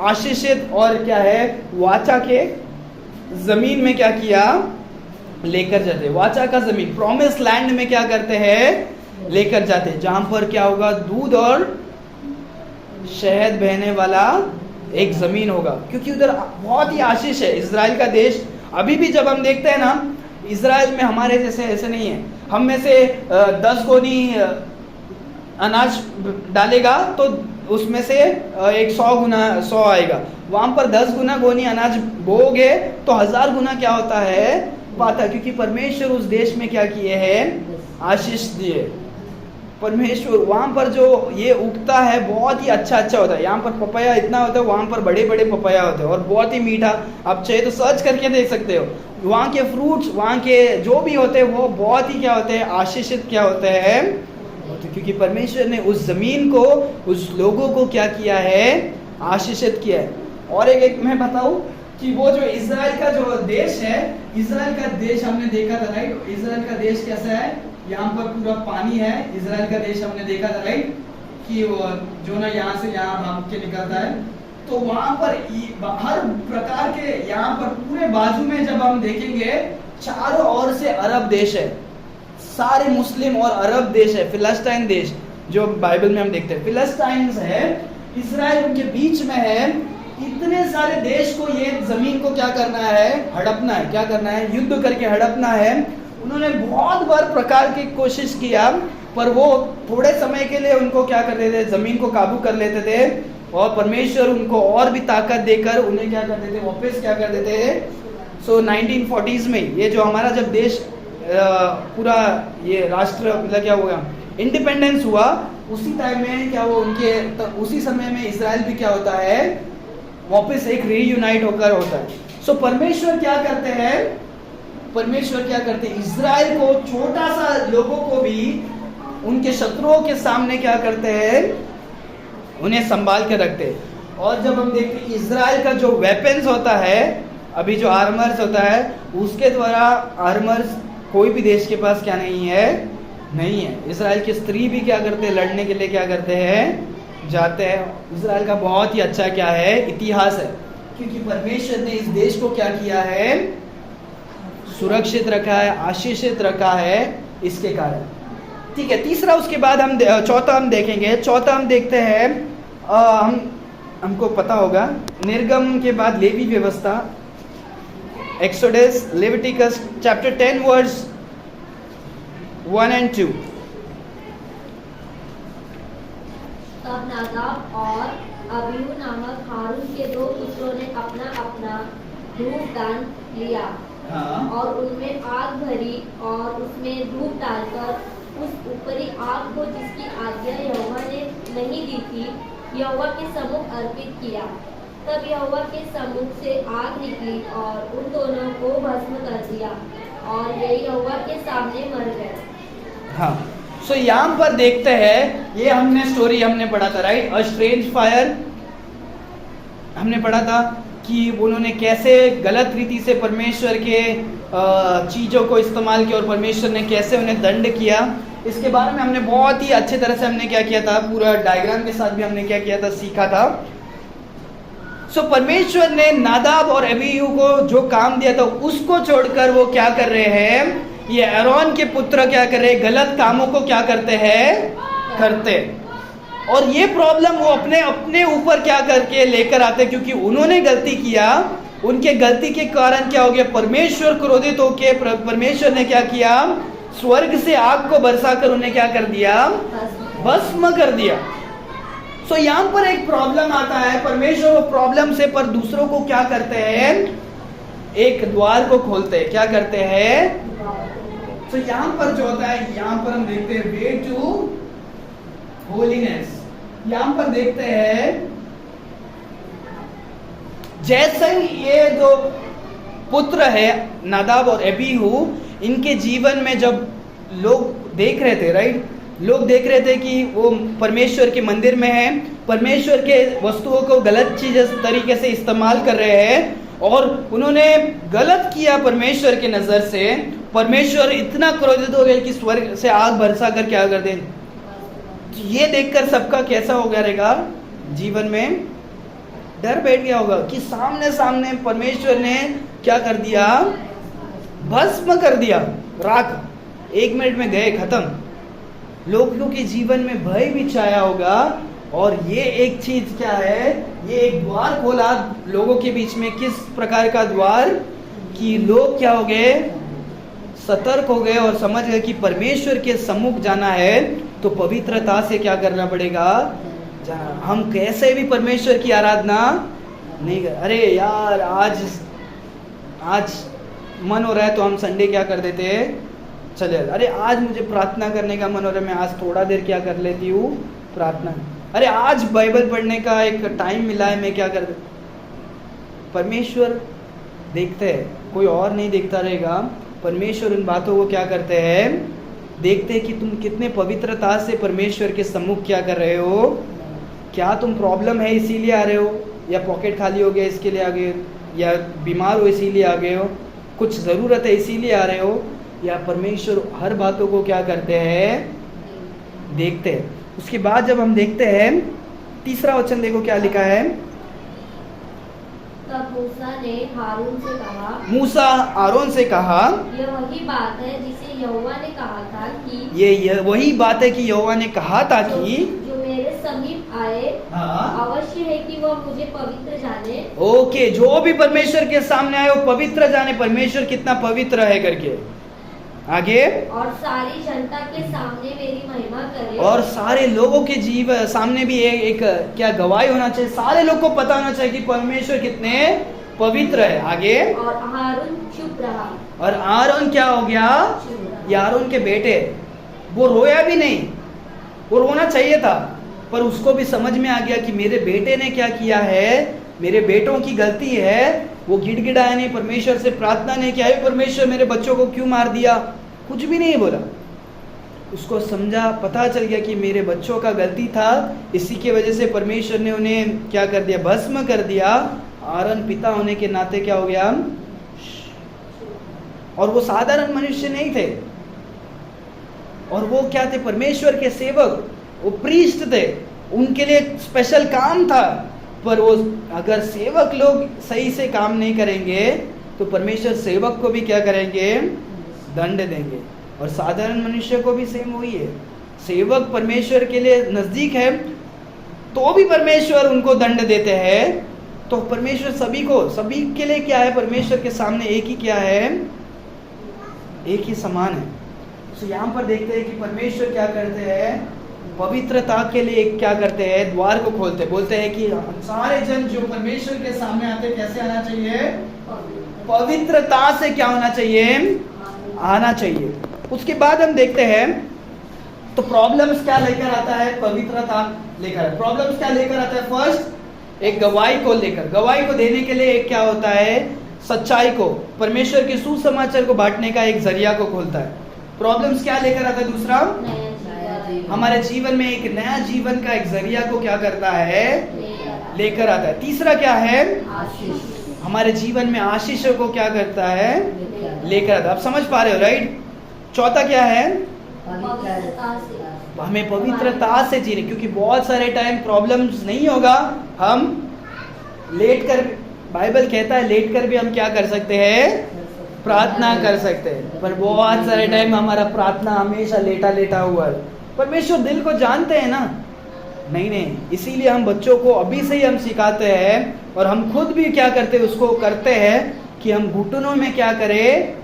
आशीषित और क्या है वाचा के जमीन में क्या किया? लेकर जाते। वाचा का जमीन, प्रॉमिस लैंड में क्या करते हैं? लेकर जाते, जहां पर क्या होगा? दूध और शहद बहने वाला एक जमीन होगा, क्योंकि उधर बहुत ही आशीष है। इजराइल का देश अभी भी जब हम देखते हैं ना, इजराइल में हमारे जैसे ऐसे नहीं है। हम में से 10 गोनी अनाज डालेगा तो उसमें से एक 100 आएगा। वहां पर 10 गुना गोनी अनाज बोओगे तो 1000 गुना क्या होता है? पाता, क्योंकि परमेश्वर उस देश में क्या किए हैं? आशीष दिए। परमेश्वर वहां पर जो ये उगता है बहुत ही अच्छा होता है। यहाँ पर पपाया इतना होता है, वहां पर बड़े बड़े पपाया होते हैं और बहुत ही मीठा। आप चाहे तो सर्च करके देख सकते हो। वहाँ के फ्रूट्स, वहाँ के जो भी होते हैं वो बहुत ही क्या होते हैं? आशीषित क्या होते हैं? क्योंकि परमेश्वर ने उस जमीन को, उस लोगों को क्या किया है? आशीषित किया है। और एक मैं बताऊं कि वो जो इजराइल का जो देश है, इजराइल का देश हमने देखा था, राइट? इजराइल का देश कैसा है? यहाँ पर पूरा पानी है। इजराइल का देश हमने देखा था, राइट? कि वो जो ना यहाँ से यहाँ भाग के निकलता है, तो वहां पर हर प्रकार के, यहाँ पर पूरे बाजू में जब हम देखेंगे चारों ओर से अरब देश है, सारे मुस्लिम और अरब देश है। फिलिस्तीन देश जो बाइबल में हम देखते हैं, फिलिस्तीन है, इजराइल उनके बीच में है। इतने सारे देश को ये जमीन को क्या करना है? हड़पना है। क्या करना है? युद्ध करके हड़पना है। उन्होंने बहुत बार प्रकार की कोशिश किया, पर वो थोड़े समय के लिए उनको क्या करते थे? जमीन को काबू कर लेते थे और परमेश्वर उनको और भी ताकत देकर उन्हें क्या करते थे? वापस क्या कर देते थे? सो 1940s में ये जो हमारा जब देश पूरा ये राष्ट्र मतलब क्या हुआ, इंडिपेंडेंस हुआ, उसी टाइम में क्या वो उनके उसी समय में इजराइल भी क्या होता है? वापस एक रीयूनाइट होकर होता है। सो परमेश्वर क्या करते हैं? परमेश्वर क्या करते हैं? इजराइल को, छोटा सा लोगों को भी उनके शत्रुओं के सामने क्या करते हैं? उन्हें संभाल के रखते हैं। और जब हम देखते हैं इजराइल का जो वेपन्स होता है, अभी जो आर्मर्स होता है, उसके द्वारा आर्मर्स कोई भी देश के पास क्या नहीं है? नहीं है। इजराइल की स्त्री भी क्या करते हैं? लड़ने के लिए क्या करते हैं? जाते हैं। इजराइल का बहुत ही अच्छा क्या है? इतिहास है, क्योंकि परमेश्वर ने इस देश को क्या किया है? सुरक्षित रखा है, आशीषित रखा है, इसके कारण। ठीक है, तीसरा, उसके बाद हम चौथा हम देखेंगे। चौथा हम देखते हैं, हमको पता होगा निर्गम के बाद लेवी व्यवस्था, Exodus, Leviticus chapter 10 verse 1 and 2। तब नादाब और अबीहू नामक हारून के 2 पुत्रों ने अपना अपना धूप दान लिया। हाँ। और उनमें आग भरी और उसमें धूप डालकर उस ऊपरी आग को, जिसकी आज्ञा यहोवा ने नहीं दी थी, यहोवा के सम्मुख अर्पित किया। तब यहोवा के सम्मुख से आग निकली और उन दोनों को भस्म कर दिया और वे यहोवा के सामने मर गए। हाँ, सो यहाँ पर देखते हैं, ये हमने स्टोरी हमने पढ़ा था, राइट? अ स्ट्रेंज फायर हमने पढ़ा था कि उन्होंने कैसे गलत रीति से परमेश्वर के चीज़ों को इस्तेमाल किया और परमेश्वर ने कैसे उन्हें दंड किया। इसके बारे में हमने बहुत ही अच्छे तरह से हमने क्या किया था, पूरा डायग्राम के साथ भी हमने क्या किया था, सीखा था। सो परमेश्वर ने नादाब और अबीहू को जो काम दिया था उसको छोड़कर वो क्या कर रहे हैं? ये आरोन के पुत्र क्या कर रहे हैं? गलत कामों को क्या करते हैं? करते। और ये प्रॉब्लम वो अपने अपने ऊपर क्या करके लेकर आते, क्योंकि उन्होंने गलती किया, उनके गलती के कारण क्या हो गया, परमेश्वर क्रोधित होके परमेश्वर ने क्या किया, स्वर्ग से आग को बरसा कर उन्हें क्या कर दिया, भस्म कर दिया। सो यहाँ पर एक प्रॉब्लम आता है, परमेश्वर वो प्रॉब्लम से पर दूसरों को क्या करते हैं, एक द्वार को खोलते हैं, क्या करते हैं। तो यहाँ पर जो होता है, यहाँ पर हम देखते हैं वे टू होलीनेस। यहाँ पर देखते हैं जैसे ये जो पुत्र है नादाब और अबीहू, इनके जीवन में जब लोग देख रहे थे, राइट, लोग देख रहे थे कि वो परमेश्वर के मंदिर में हैं, परमेश्वर के वस्तुओं को गलत चीज तरीके से इस्तेमाल कर रहे हैं, और उन्होंने गलत किया परमेश्वर के नजर से। परमेश्वर इतना क्रोधित हो गए कि स्वर्ग से आग बरसा कर क्या कर दे। ये देखकर सबका कैसा हो गया रहेगा, जीवन में डर बैठ गया होगा कि सामने सामने परमेश्वर ने क्या कर दिया, भस्म कर दिया, राख 1 मिनट में गए, खत्म। लोगों के जीवन में भय भी छाया होगा। और ये एक चीज क्या है, ये एक द्वार खोला लोगों के बीच में। किस प्रकार का द्वार, कि लोग क्या हो गए, सतर्क हो गए और समझ गए कि परमेश्वर के सम्मुख जाना है तो पवित्रता से क्या करना पड़ेगा, जाना। हम कैसे भी परमेश्वर की आराधना नहीं कर, अरे यार आज मन हो रहा है तो हम संडे क्या कर देते हैं, चले, अरे आज मुझे प्रार्थना करने का मन हो रहा है, मैं आज थोड़ा देर क्या कर लेती हूँ, प्रार्थना। अरे आज बाइबल पढ़ने का एक टाइम मिला है, मैं क्या कर दे। परमेश्वर देखते हैं, कोई और नहीं देखता रहेगा। परमेश्वर उन बातों को क्या करते हैं, देखते हैं कि तुम कितने पवित्रता से परमेश्वर के सम्मुख क्या कर रहे हो। क्या तुम प्रॉब्लम है इसीलिए आ रहे हो, या पॉकेट खाली हो गया इसके लिए आ गए, या बीमार हो इसीलिए आ गए हो, कुछ ज़रूरत है इसीलिए आ रहे हो, या परमेश्वर हर बातों को क्या करते हैं, देखते हैं। उसके बाद जब हम देखते हैं तीसरा वचन, देखो क्या लिखा है। तब मूसा ने हारून से कहा, मूसा आरोन से कहा, यह वही बात है जिसे यहोवा ने कहा था कि, ये वही बात है कि यहोवा ने कहा था कि जो मेरे समीप आए, हाँ, अवश्य है कि वह मुझे पवित्र जाने। ओके, जो भी परमेश्वर के सामने आए वो पवित्र जाने, परमेश्वर कितना पवित्र है करके। आगे, और सारी जनता के सामने मेरी महिमा करे। और सारे लोगों के जीव सामने भी एक क्या गवाही होना चाहिए, सारे लोग को पता होना चाहिए कि परमेश्वर कितने पवित्र है। आगे, और हारून चुप रहा। और आरोन क्या हो गया, ये आरोन के बेटे, वो रोया भी नहीं, वो रोना चाहिए था, पर उसको भी समझ में आ गया कि मेरे बेटे ने क्या किया है, मेरे बेटों की गलती है। वो गिड़गिड़ाया नहीं, परमेश्वर से प्रार्थना नहीं किया, परमेश्वर मेरे बच्चों को क्यों मार दिया, कुछ भी नहीं बोला। उसको समझा, पता चल गया कि मेरे बच्चों का गलती था, इसी की वजह से परमेश्वर ने उन्हें क्या कर दिया, भस्म कर दिया। आरोन पिता होने के नाते क्या हो गया, और वो साधारण मनुष्य नहीं थे, और वो क्या थे, परमेश्वर के सेवक, वो प्रीस्ट थे, उनके लिए स्पेशल काम था। पर वो अगर सेवक लोग सही से काम नहीं करेंगे तो परमेश्वर सेवक को भी क्या करेंगे, दंड देंगे। और साधारण मनुष्य को भी सेम वही है, सेवक परमेश्वर के लिए नजदीक है तो भी परमेश्वर उनको दंड देते हैं। तो परमेश्वर सभी के लिए क्या है, परमेश्वर के सामने एक ही क्या है, एक ही समान है। तो यहाँ पर देखते हैं कि परमेश्वर क्या करते हैं, पवित्रता के लिए क्या करते हैं, द्वार को खोलते, बोलते हैं कि सारे जन जो परमेश्वर के सामने आते कैसे आना चाहिए, पवित्रता से क्या होना चाहिए, आना चाहिए। उसके बाद हम देखते हैं तो प्रॉब्लम्स क्या लेकर आता है, पवित्रता लेकर प्रॉब्लम्स क्या लेकर आता है। फर्स्ट, एक गवाही को लेकर, गवाही को देने के लिए एक क्या होता है, सच्चाई को, परमेश्वर के सुसमाचार को बांटने का एक जरिया को खोलता है। प्रॉब्लम्स क्या लेकर आता है, दूसरा हमारे जीवन में एक नया जीवन का एक जरिया को क्या करता है, लेकर आता है। तीसरा क्या है, हमारे जीवन में आशीष को क्या करता है, लेकर आता है। आप समझ पा रहे हो, राइट। चौथा क्या है, हमें पवित्रता से जीने, क्योंकि बहुत सारे टाइम प्रॉब्लम्स नहीं होगा, हम लेट कर, बाइबल कहता है लेट कर भी हम क्या कर सकते हैं, प्रार्थना कर सकते हैं। पर बहुत सारे टाइम हमारा प्रार्थना हमेशा लेटा लेटा हुआ है। परमेश्वर दिल को जानते हैं ना, नहीं, इसीलिए हम बच्चों को अभी से ही हम सिखाते हैं और हम खुद भी क्या करते हैं, उसको करते हैं कि हम घुटनों में क्या करें,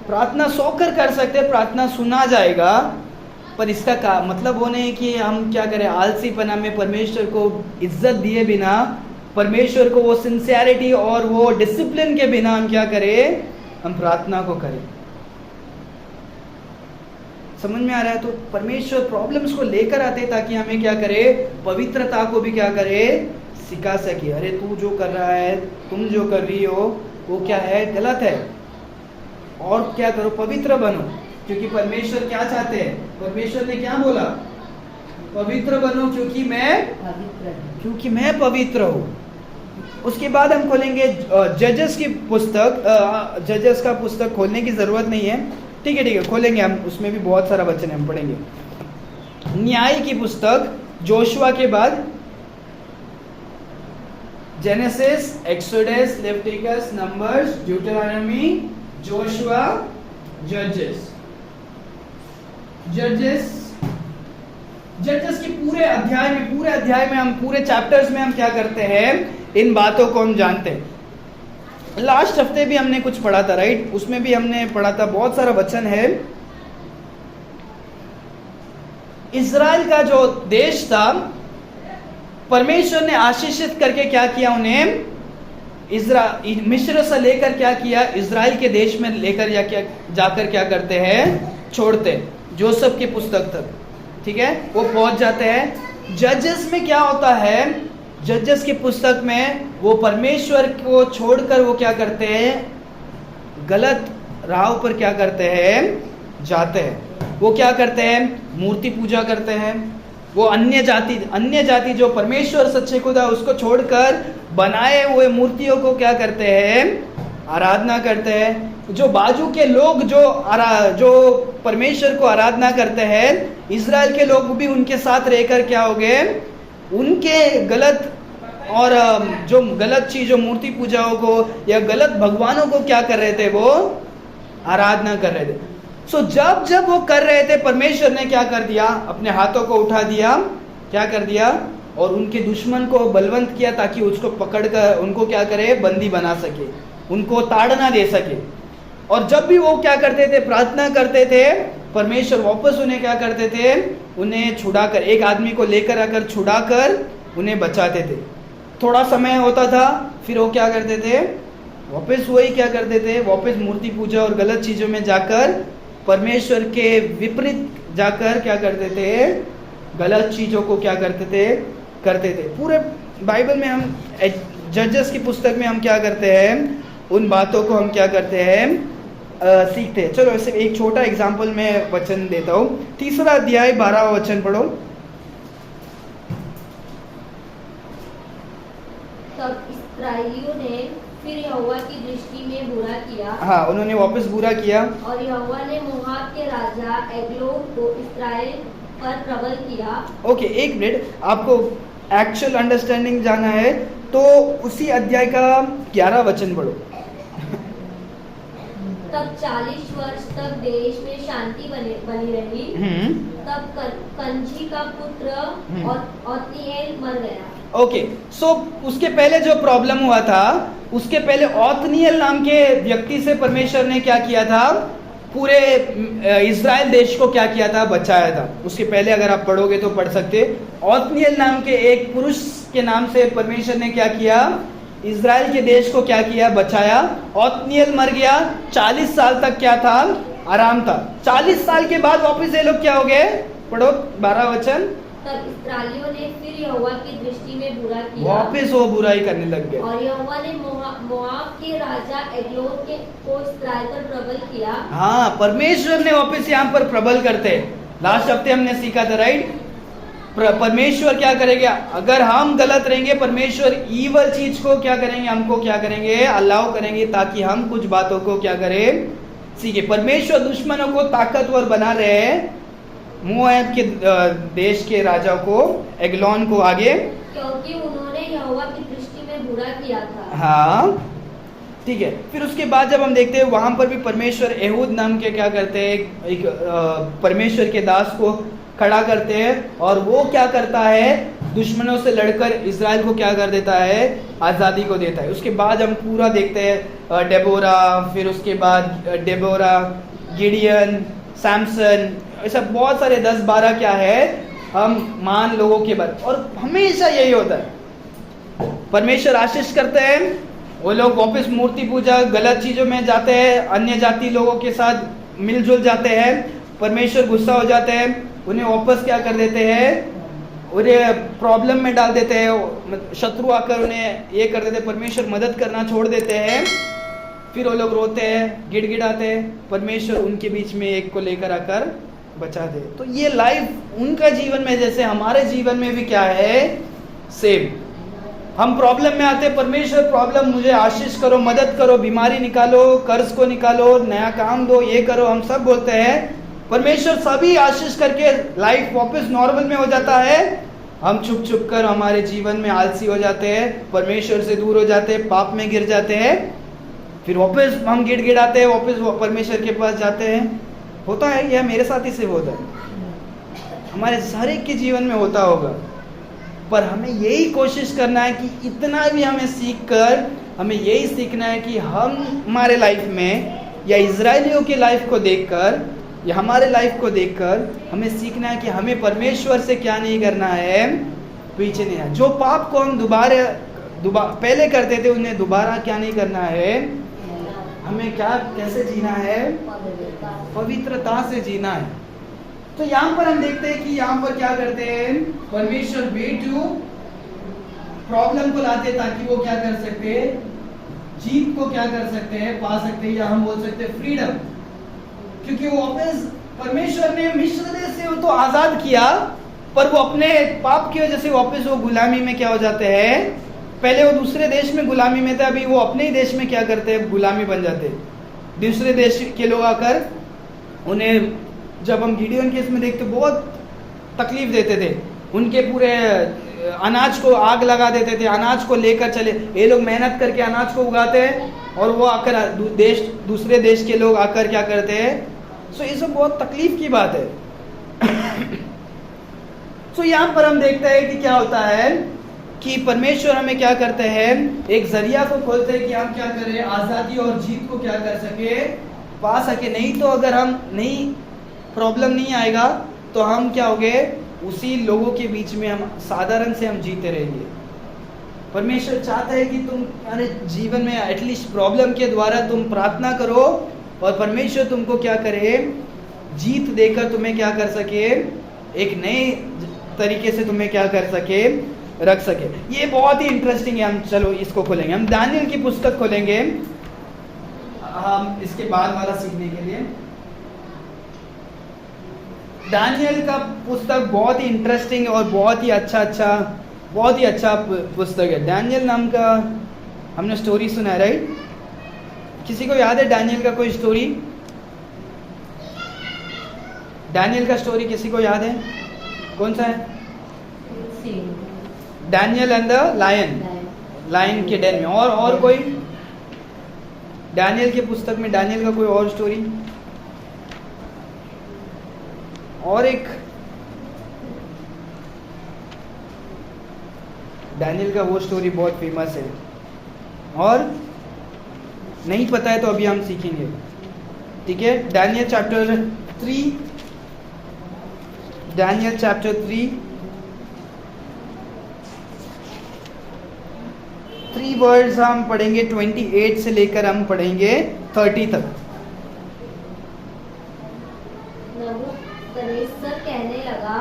प्रार्थना सोकर कर सकते हैं, प्रार्थना सुना जाएगा। पर इसका मतलब वो नहीं कि हम क्या करें, आलसीपना में परमेश्वर को इज्जत दिए बिना, परमेश्वर को वो सिंसियरिटी और वो डिसिप्लिन के बिना हम क्या करें, हम प्रार्थना को करें। समझ में आ रहा है? तो परमेश्वर प्रॉब्लम्स को लेकर आते ताकि हमें क्या करे, पवित्रता को भी क्या करे, सिखा सके। अरे तू जो कर रहा है, तुम जो कर रही हो वो क्या है, गलत है, और क्या करो, पवित्र बनो। क्योंकि परमेश्वर क्या चाहते हैं, परमेश्वर ने क्या बोला, पवित्र बनो क्योंकि मैं पवित्र हूँ। उसके बाद हम खोलेंगे जजेस की पुस्तक। जजेस का पुस्तक खोलने की जरूरत नहीं है, ठीक है, खोलेंगे हम, उसमें भी बहुत सारा वचन हम पढ़ेंगे। न्याय की पुस्तक, जोशुआ के बाद Genesis, Exodus, Leviticus, Numbers, Deuteronomy, Joshua, जजेस के पूरे अध्याय में हम, पूरे चैप्टर्स में हम क्या करते हैं, इन बातों को हम जानते हैं। लास्ट हफ्ते भी हमने कुछ पढ़ा था, राइट? उसमें भी हमने पढ़ा था, बहुत सारा वचन है। इज़राइल का जो देश था, परमेश्वर ने आशीषित करके क्या किया, उन्हें मिस्र से लेकर क्या किया, इज़राइल के देश में लेकर जाकर क्या करते हैं, छोड़ते, जोसेफ की पुस्तक तक, ठीक है, वो पहुंच जाते हैं। जजेस में क्या होता है, जजेस की पुस्तक में वो परमेश्वर को छोड़कर वो क्या करते हैं, गलत राह पर क्या करते हैं, जाते हैं। वो क्या करते हैं, मूर्ति पूजा करते हैं। वो अन्य जाति जो परमेश्वर सच्चे खुदा उसको छोड़कर बनाए हुए मूर्तियों को क्या करते हैं, आराधना करते हैं। जो बाजू के लोग जो परमेश्वर को आराधना करते हैं, इज़राइल के लोग भी उनके साथ रहकर क्या हो गए, उनके गलत और जो गलत चीज़ों, मूर्ति पूजाओं को या गलत भगवानों को क्या कर रहे थे, वो आराधना कर रहे थे। सो जब वो कर रहे थे, परमेश्वर ने क्या कर दिया, अपने हाथों को उठा दिया, क्या कर दिया, और उनके दुश्मन को बलवंत किया ताकि उसको पकड़कर उनको क्या करे, बंदी बना सके, उनको ताड़ना दे सके। और जब भी वो क्या करते थे, प्रार्थना करते थे, परमेश्वर वापस उन्हें क्या करते थे, उन्हें छुड़ाकर, एक आदमी को लेकर आकर छुड़ाकर उन्हें बचाते थे। थोड़ा समय होता था, फिर वो क्या करते थे, वापस वही क्या करते थे, वापस मूर्ति पूजा और गलत चीज़ों में जाकर, परमेश्वर के विपरीत जाकर क्या करते थे, गलत चीज़ों को क्या करते थे। पूरे बाइबल में हम, जजेस की पुस्तक में हम क्या करते हैं, उन बातों को हम क्या करते हैं, सीखते हैं। चलो ऐसे एक छोटा एग्जाम्पल मैं वचन देता हूँ। 3 अध्याय 12 वचन पढ़ो। तब इस्राएलियों ने फिर यहोवा की दृष्टि में बुरा किया। हाँ, उन्होंने वापस बुरा किया। और यहोवा ने मोआब के राजा एग्लोन को इस्राएल पर प्रबल किया। ओके, एक मिनट, आपको एक्चुअल अंडरस्टैंडिंग जाना है तो उसी अध्याय का 11 वचन पढ़ो। तब 40 वर्ष तक देश में शांति बनी रही। तब कंजी का पुत्र ओत्नीएल मर गया। ओके, सो उसके पहले जो प्रॉब्लम हुआ था, उसके पहले ओत्नीएल नाम के व्यक्ति से परमेश्वर ने क्या किया था, पूरे इज़राइल देश को क्या किया था, बचाया था। उसके पहले अगर आप पढ़ोगे तो पढ़ सकते। ओत्नीएल नाम के एक पुरुष के नाम से परमेश्वर ने क्या किया, इज़राइल के देश को क्या किया, बचाया। ओत्नीएल मर गया, 40 साल तक क्या था, आराम था। 40 साल के बाद वापस ये लोग क्या हो गए, पढ़ो 12 वचन। तब इस्राएलियों ने फिर यहोवा की दृष्टि में बुरा किया। वापस वो बुराई करने लग गए। और यहोवा ने मोआब के राजा एग्लोन को इस्राएल पर प्रबल किया। हाँ, परमेश्वर ने वापस यहाँ पर प्रबल करते। लास्ट हफ्ते हमने सीखा था, राइट? परमेश्वर क्या करेंगे, अगर हम गलत रहेंगे, परमेश्वर ईवल चीज को क्या करेंगे, हमको क्या करेंगे, अलाउ करेंगे ताकि हम कुछ बातों को क्या करें, सीखे। परमेश्वर दुश्मनों को ताकतवर बना रहे हैं, मोआब के देश के राजा को, एग्लोन को, आगे, क्योंकि उन्होंने यहोवा की दृष्टि में बुरा किया था। हाँ, ठीक है। फिर उसके बाद जब हम देखते हैं, वहां पर भी परमेश्वर एहूद नाम के क्या करते हैं, एक परमेश्वर के दास को खड़ा करते हैं, और वो क्या करता है, दुश्मनों से लड़कर इजराइल को क्या कर देता है, आज़ादी को देता है। उसके बाद हम पूरा देखते हैं डेबोरा, फिर उसके बाद डेबोरा, गिडियन, सैमसन, ऐसा बहुत सारे 10-12 क्या है हम महान लोगों के बारे। और हमेशा यही होता है, परमेश्वर आशीष करते हैं, वो लोग वापस मूर्ति पूजा गलत चीज़ों में जाते हैं, अन्य जाति लोगों के साथ मिलजुल जाते हैं, परमेश्वर गुस्सा हो जाते हैं, उन्हें वापस क्या कर देते हैं, उन्हें प्रॉब्लम में डाल देते हैं, शत्रु आकर उन्हें ये कर देते हैं, परमेश्वर मदद करना छोड़ देते हैं, फिर वो लोग रोते हैं, गिड़गिड़ाते हैं, परमेश्वर उनके बीच में एक को लेकर आकर बचा दे। तो ये लाइफ उनका जीवन में जैसे हमारे जीवन में भी क्या है, सेम। हम प्रॉब्लम में आते, परमेश्वर प्रॉब्लम मुझे आशीष करो, मदद करो, बीमारी निकालो, कर्ज को निकालो, नया काम दो, ये करो, हम सब बोलते हैं, परमेश्वर सभी आशीष करके लाइफ वापस नॉर्मल में हो जाता है। हम छुप छुप कर हमारे जीवन में आलसी हो जाते हैं, परमेश्वर से दूर हो जाते हैं, पाप में गिर जाते हैं, फिर वापस हम गिड़गिड़ाते हैं, वापस परमेश्वर के पास जाते हैं। होता है, यह मेरे साथ ही से होता है, हमारे हर एक के जीवन में होता होगा। पर हमें यही कोशिश करना है कि इतना भी हमें सीख कर हमें यही सीखना है कि हम हमारे लाइफ में या इजराइलियों की लाइफ को देखकर या हमारे लाइफ को देखकर हमें सीखना है कि हमें परमेश्वर से क्या नहीं करना है, पीछे नहीं है। जो पाप को हम दोबारा पहले करते थे उन्हें दोबारा क्या नहीं करना है, हमें क्या कैसे जीना है, पवित्रता से जीना है। तो यहाँ पर हम देखते हैं कि यहाँ पर क्या करते हैं, परमेश्वर वे टू प्रॉब्लम को लाते ताकि वो क्या कर सकते हैं, जीत को क्या कर सकते हैं, पा सकते हैं, या हम बोल सकते हैं फ्रीडम। क्योंकि वो वापस परमेश्वर ने मिस्र देश से वो तो आजाद किया, पर वो अपने पाप की वजह से वापस वो गुलामी में क्या हो जाते हैं। पहले वो दूसरे देश में गुलामी में थे, अभी वो अपने ही देश में क्या करते हैं, गुलामी बन जाते हैं। दूसरे देश के लोग आकर उन्हें, जब हम गिडियोन केस में देखते बहुत तकलीफ देते थे, उनके पूरे अनाज को आग लगा देते थे, अनाज को लेकर चले, ये लोग मेहनत करके अनाज को उगाते हैं और वो आकर दूसरे देश के लोग आकर क्या करते हैं। सो ये सब बहुत तकलीफ की बात है। सो यहाँ पर हम देखते हैं कि क्या होता है कि परमेश्वर हमें क्या करते हैं, एक जरिया को खोलते हैं कि हम क्या करें, आज़ादी और जीत को क्या कर सके, पा सके। नहीं तो अगर हम नहीं, प्रॉब्लम नहीं आएगा तो हम क्या हो गए, उसी लोगों के बीच में हम साधारण से हम जीते रहेंगे। परमेश्वर चाहता है कि तुम अरे जीवन में एटलीस्ट प्रॉब्लम के द्वारा तुम प्रार्थना करो और परमेश्वर तुमको क्या करे, जीत देकर तुम्हें क्या कर सके, एक नए तरीके से तुम्हें क्या कर सके, रख सके। ये बहुत ही इंटरेस्टिंग है। हम चलो इसको खोलेंगे, हम दानियल की पुस्तक खोलेंगे हम इसके बाद वाला सीखने के लिए। दानियल का पुस्तक बहुत ही इंटरेस्टिंग और बहुत ही अच्छा पुस्तक है। दानियल नाम का हमने स्टोरी सुना है, राइट? किसी को याद है दानियल का कोई स्टोरी? दानियल का स्टोरी किसी को याद है? कौन सा है? दानियल एंड द लायन के डेन में। और कोई दानियल की पुस्तक में दानियल का कोई और स्टोरी? और एक दानियल का वो स्टोरी बहुत फेमस है, और नहीं पता है तो अभी हम सीखेंगे, ठीक है? दानियल चैप्टर 3 वर्ड्स हम पढ़ेंगे, 28 से लेकर हम पढ़ेंगे 30 तक। नबूकदनेस्सर कहने लगा,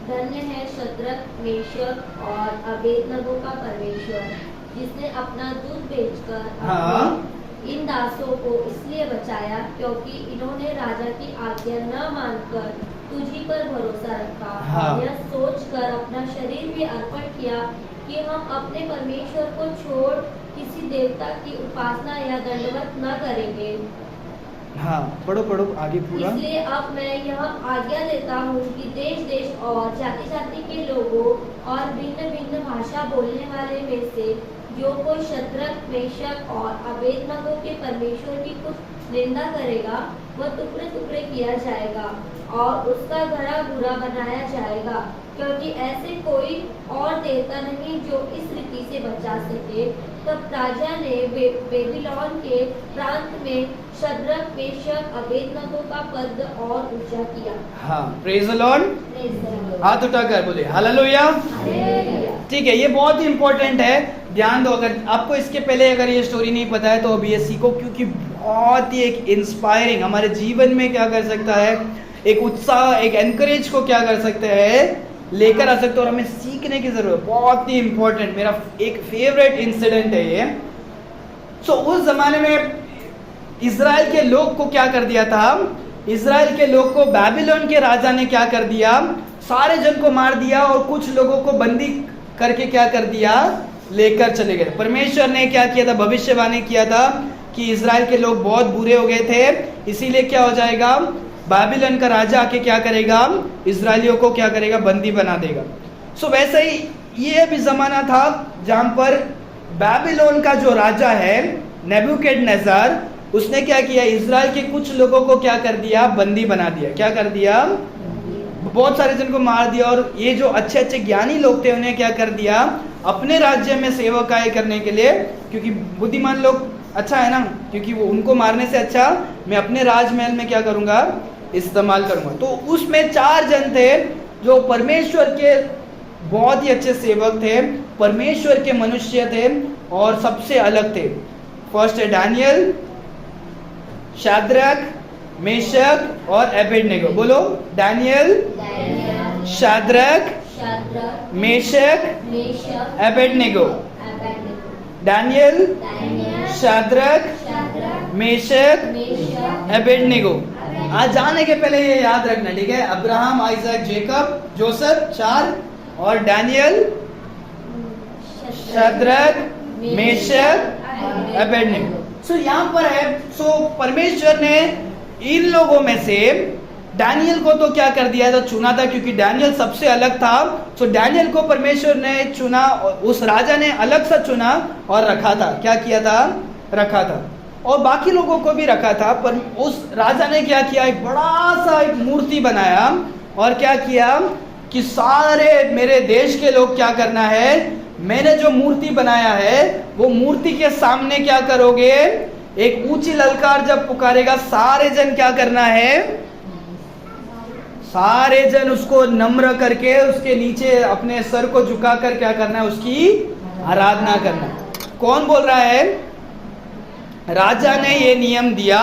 धन्य है शद्रक, मेशक और अबेदनगो का परमेश्वर, जिसने अपना दूध बेचकर इन दासों को इसलिए बचाया क्योंकि इन्होंने राजा की आज्ञा न मानकर तुझी पर भरोसा रखा। यह सोचकर अपना शरीर भी अर्पण किया कि हम अपने परमेश्वर को छोड़ किसी देवता की उपासना या दंडवत न करेंगे। हाँ, पढ़ो आगे पूरा। इसलिए अब मैं यह आज्ञा देता हूँ कि देश देश और जाति जाति के लोगों और भिन्न भिन्न भाषा बोलने वाले में से जो कोई शद्रक, मेशक और अबेदनगो के परमेश्वर की कुछ निंदा करेगा, वह टुकड़े टुकड़े किया जाएगा और उसका घड़ा बुरा बनाया जाएगा, क्योंकि ऐसे कोई और देवता नहीं जो इस रीति से बचा सके। तब राजा ने बेबीलोन के प्रांत में शद्रक, मेशक, अबेदनगो का पद और ऊंचा किया। हाँ, प्रेज द लॉर्ड। हाथ उठाकर बोले हालेलुया। ठीक है, ये बहुत ही इंपॉर्टेंट है, ध्यान दो। अगर आपको इसके पहले अगर ये स्टोरी नहीं पता है तो अभी ये सीखो, क्योंकि बहुत ही एक इंस्पायरिंग हमारे जीवन में क्या कर सकता है, एक उत्साह, एक एनकरेज को क्या कर सकते हैं, लेकर आ सकते हो। और हमें सीखने की जरूरत, बहुत ही इंपॉर्टेंट, मेरा एक फेवरेट इंसिडेंट है ये। सो उस जमाने में इजराइल के लोग को क्या कर दिया था, इजराइल के लोग को बेबीलोन के राजा ने क्या कर दिया, सारे जन को मार दिया और कुछ लोगों को बंदी करके क्या कर दिया, लेकर चले गए। परमेश्वर ने क्या किया था, भविष्यवाणी किया था कि इजराइल के लोग बहुत बुरे हो गए थे, इसीलिए क्या हो जाएगा, बाबिलोन का राजा आके क्या करेगा, इजराइलियों को क्या करेगा, बंदी बना देगा। सो वैसे ही ये भी जमाना था जहां पर बाबिलोन का जो राजा है नेबुकदनेस्सर, उसने क्या किया, इजराइल के कुछ लोगों को क्या कर दिया, बंदी बना दिया। क्या कर दिया, बहुत सारे जन को मार दिया। और ये जो अच्छे अच्छे ज्ञानी लोग थे उन्हें क्या कर दिया, अपने राज्य में सेवकाई करने के लिए, क्योंकि बुद्धिमान लोग अच्छा है ना, क्योंकि वो उनको मारने से अच्छा मैं अपने राजमहल में क्या करूंगा, इस्तेमाल करूंगा। तो उसमें 4 जन थे जो परमेश्वर के बहुत ही अच्छे सेवक थे, परमेश्वर के मनुष्य थे और सबसे अलग थे। फर्स्ट है दानियल, शाद्रक, मेशक और अबेदनगो। बोलो, Daniel, Shadrach, Meshach, Abednego. Daniel, Shadrach, Meshach, Abednego. आज जाने के पहले ये याद रखना, ठीक है। अब्राहम, आइजक, जेकब, जोसेफ 4, और दानियल, शाद्रक, मेशक, अबेदनगो। सो यहाँ पर है, सो परमेश्वर ने इन लोगों में से दानियल को तो क्या कर दिया था, चुना था, क्योंकि दानियल सबसे अलग था। सो दानियल को परमेश्वर ने चुना, उस राजा ने अलग सा चुना और रखा था। क्या किया था, रखा था। और बाकी लोगों को भी रखा था। पर उस राजा ने क्या किया, एक बड़ा सा एक मूर्ति बनाया और क्या किया कि सारे मेरे देश के लोग क्या करना है, मैंने जो मूर्ति बनाया है वो मूर्ति के सामने क्या करोगे, एक ऊंची ललकार जब पुकारेगा, सारे जन क्या करना है, सारे जन उसको नम्र करके उसके नीचे अपने सर को झुकाकर क्या करना है, उसकी आराधना करना। कौन बोल रहा है, राजा ने ये नियम दिया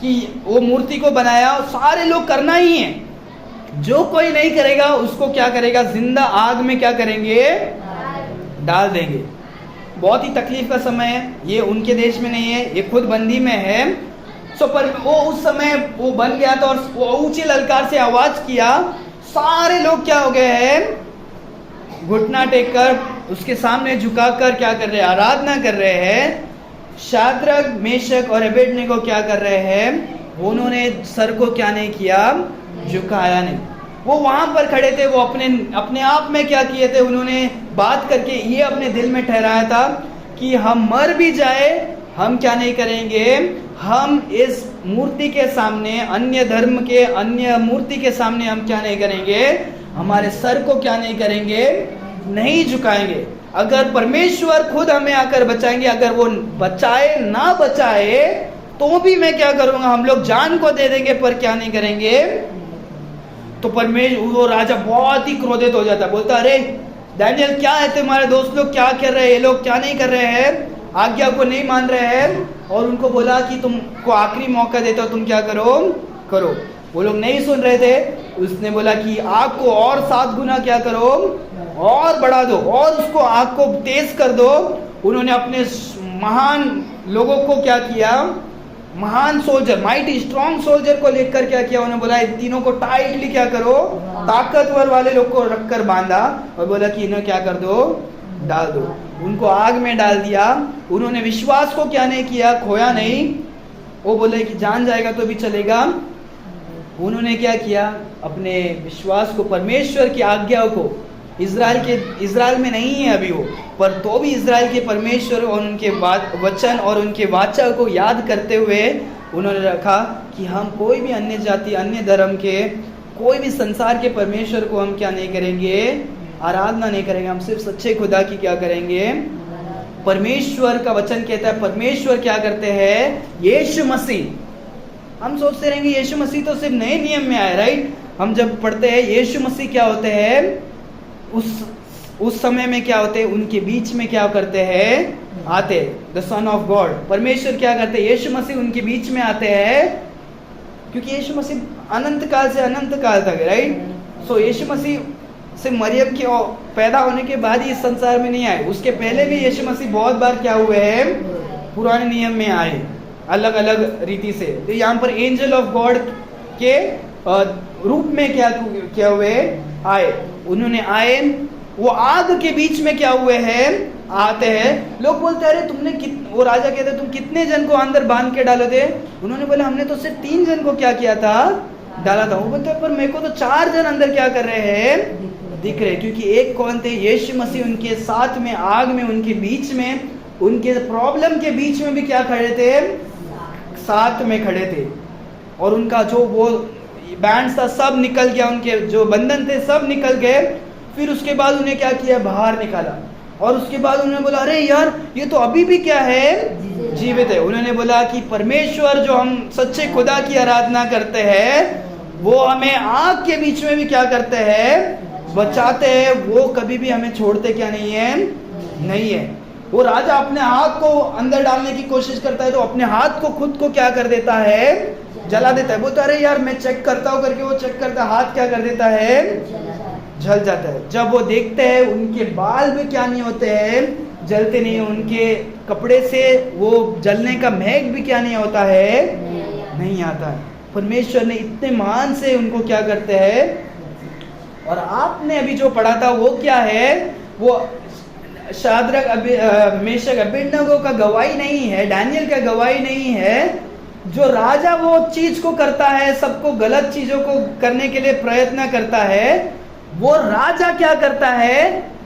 कि वो मूर्ति को बनाया और सारे लोग करना ही है। जो कोई नहीं करेगा उसको क्या करेगा, जिंदा आग में क्या करेंगे, डाल देंगे। बहुत ही तकलीफ का समय है, ये उनके देश में नहीं है, ये खुद बंदी में है। सो पर वो उस समय वो बन गया था और वो ऊंची ललकार से आवाज किया, सारे लोग क्या हो गए हैं, घुटना टेक कर उसके सामने झुकाकर क्या कर रहे हैं, आराधना कर रहे हैं। शाद्रक, मेशक और अबेदनगो क्या कर रहे हैं, उन्होंने सर को क्या नहीं किया, झुकाया नहीं। वो वहां पर खड़े थे, वो अपने आप में क्या किए थे, उन्होंने बात करके ये अपने दिल में ठहराया था कि हम मर भी जाए हम क्या नहीं करेंगे, हम इस मूर्ति के सामने, अन्य धर्म के अन्य मूर्ति के सामने हम क्या नहीं करेंगे, हमारे सर को क्या नहीं करेंगे, नहीं झुकाएंगे। अगर परमेश्वर खुद हमें आकर बचाएंगे, अगर वो बचाए ना बचाए तो भी मैं क्या करूंगा, हम लोग जान को दे देंगे पर क्या नहीं करेंगे। तो परमेश्वर, वो राजा बहुत ही क्रोधित हो जाता, बोलता अरे दानियल क्या है, तुम्हारे दोस्त लोग क्या कर रहे हैं, ये लोग क्या नहीं कर रहे हैं, आज्ञा को नहीं मान रहे हैं। और उनको बोला कि तुमको आखिरी मौका देता हो, तुम क्या करो। वो लोग नहीं सुन रहे थे। उसने बोला कि आग को और 7 गुना क्या करो, और बढ़ा दो, और उसको आग को तेज कर दो। उन्होंने अपने महान लोगों को क्या किया, महान सोल्जर, माइटी स्ट्रॉन्ग सोल्जर को लेकर क्या किया, उन्होंने बोला इन तीनों को टाइटली क्या करो, ताकतवर वाले लोग को रखकर बांधा और बोला कि इन्हें क्या कर दो, डाल दो। उनको आग में डाल दिया। उन्होंने विश्वास को क्या नहीं किया, खोया नहीं। वो बोले कि जान जाएगा तो भी चलेगा। उन्होंने क्या किया, अपने विश्वास को, परमेश्वर की आज्ञा को, इजराइल में नहीं है अभी वो, पर तो भी इजराइल के परमेश्वर और उनके वचन और उनके वाचा को याद करते हुए उन्होंने रखा कि हम कोई भी अन्य जाति, अन्य धर्म के कोई भी संसार के परमेश्वर को हम क्या नहीं करेंगे, आराधना नहीं करेंगे, हम सिर्फ सच्चे खुदा की क्या करेंगे, परमेश्वर का वचन कहता है परमेश्वर क्या करते हैं, यीशु मसीह। हम सोचते रहेंगे यीशु मसीह तो सिर्फ नए नियम में आए, राइट। हम जब पढ़ते हैं यीशु मसीह क्या होते हैं, उस समय में क्या होते हैं, उनके बीच में क्या करते हैं, आते, द सन ऑफ गॉड, परमेश्वर क्या करते हैं, यीशु मसीह उनके बीच में आते हैं, क्योंकि यीशु मसीह अनंत काल से अनंत काल तक, राइट। सो यीशु मसीह से मरियम के पैदा होने के बाद ही इस संसार में नहीं आए, उसके पहले भी यीशु मसीह बहुत बार क्या हुए हैं, पुराने नियम में आए अलग अलग रीति से। तो यहाँ पर एंजल ऑफ गॉड के रूप में क्या हुए, आए, उन्होंने आए, वो आग के बीच में क्या हुए हैं, आते हैं। लोग बोलते हैं अरे तुमने वो राजा कहते तुम कितने जन को अंदर बांध के डाले थे, उन्होंने बोला हमने तो सिर्फ 3 जन को क्या किया था, डाला था। वो बोलते पर मेरे को तो 4 जन अंदर क्या कर रहे हैं, दिख रहे, क्योंकि एक कौन थे, यीशु मसीह उनके साथ में, आग में, उनके बीच में, उनके प्रॉब्लम के बीच में भी क्या खड़े थे, साथ में खड़े थे। और उनका जो वो बैंड था सब निकल गया, उनके जो बंधन थे सब निकल गए। फिर उसके बाद उन्हें क्या किया, बाहर निकाला, और उसके बाद उन्होंने बोला अरे यार ये तो अभी भी क्या है, जीवित है। उन्होंने बोला कि परमेश्वर जो हम सच्चे खुदा की आराधना करते हैं, वो हमें आग के बीच में भी क्या करते हैं, बचाते हैं, वो कभी भी हमें छोड़ते क्या नहीं है, नहीं है। वो राजा अपने हाथ को अंदर डालने की कोशिश करता है तो अपने हाथ को खुद को क्या कर देता है, जला देता है। बोलता अरे यार मैं चेक करता हूँ करके वो चेक करता, हाथ क्या कर देता है, जल जाता है। जब वो देखते हैं उनके बाल भी क्या नहीं होते हैं, जलते नहीं, उनके कपड़े से वो जलने का महक भी क्या नहीं होता है, नहीं आता है। परमेश्वर ने इतने महान से उनको क्या करते हैं। और आपने अभी जो पढ़ा था वो क्या है, वो शाद्रक मेशक अबेदनगो का गवाही नहीं है, डैनियल का गवाही नहीं है। जो राजा वो चीज को करता है, सबको गलत चीजों को करने के लिए प्रयत्न करता है, वो राजा क्या करता है,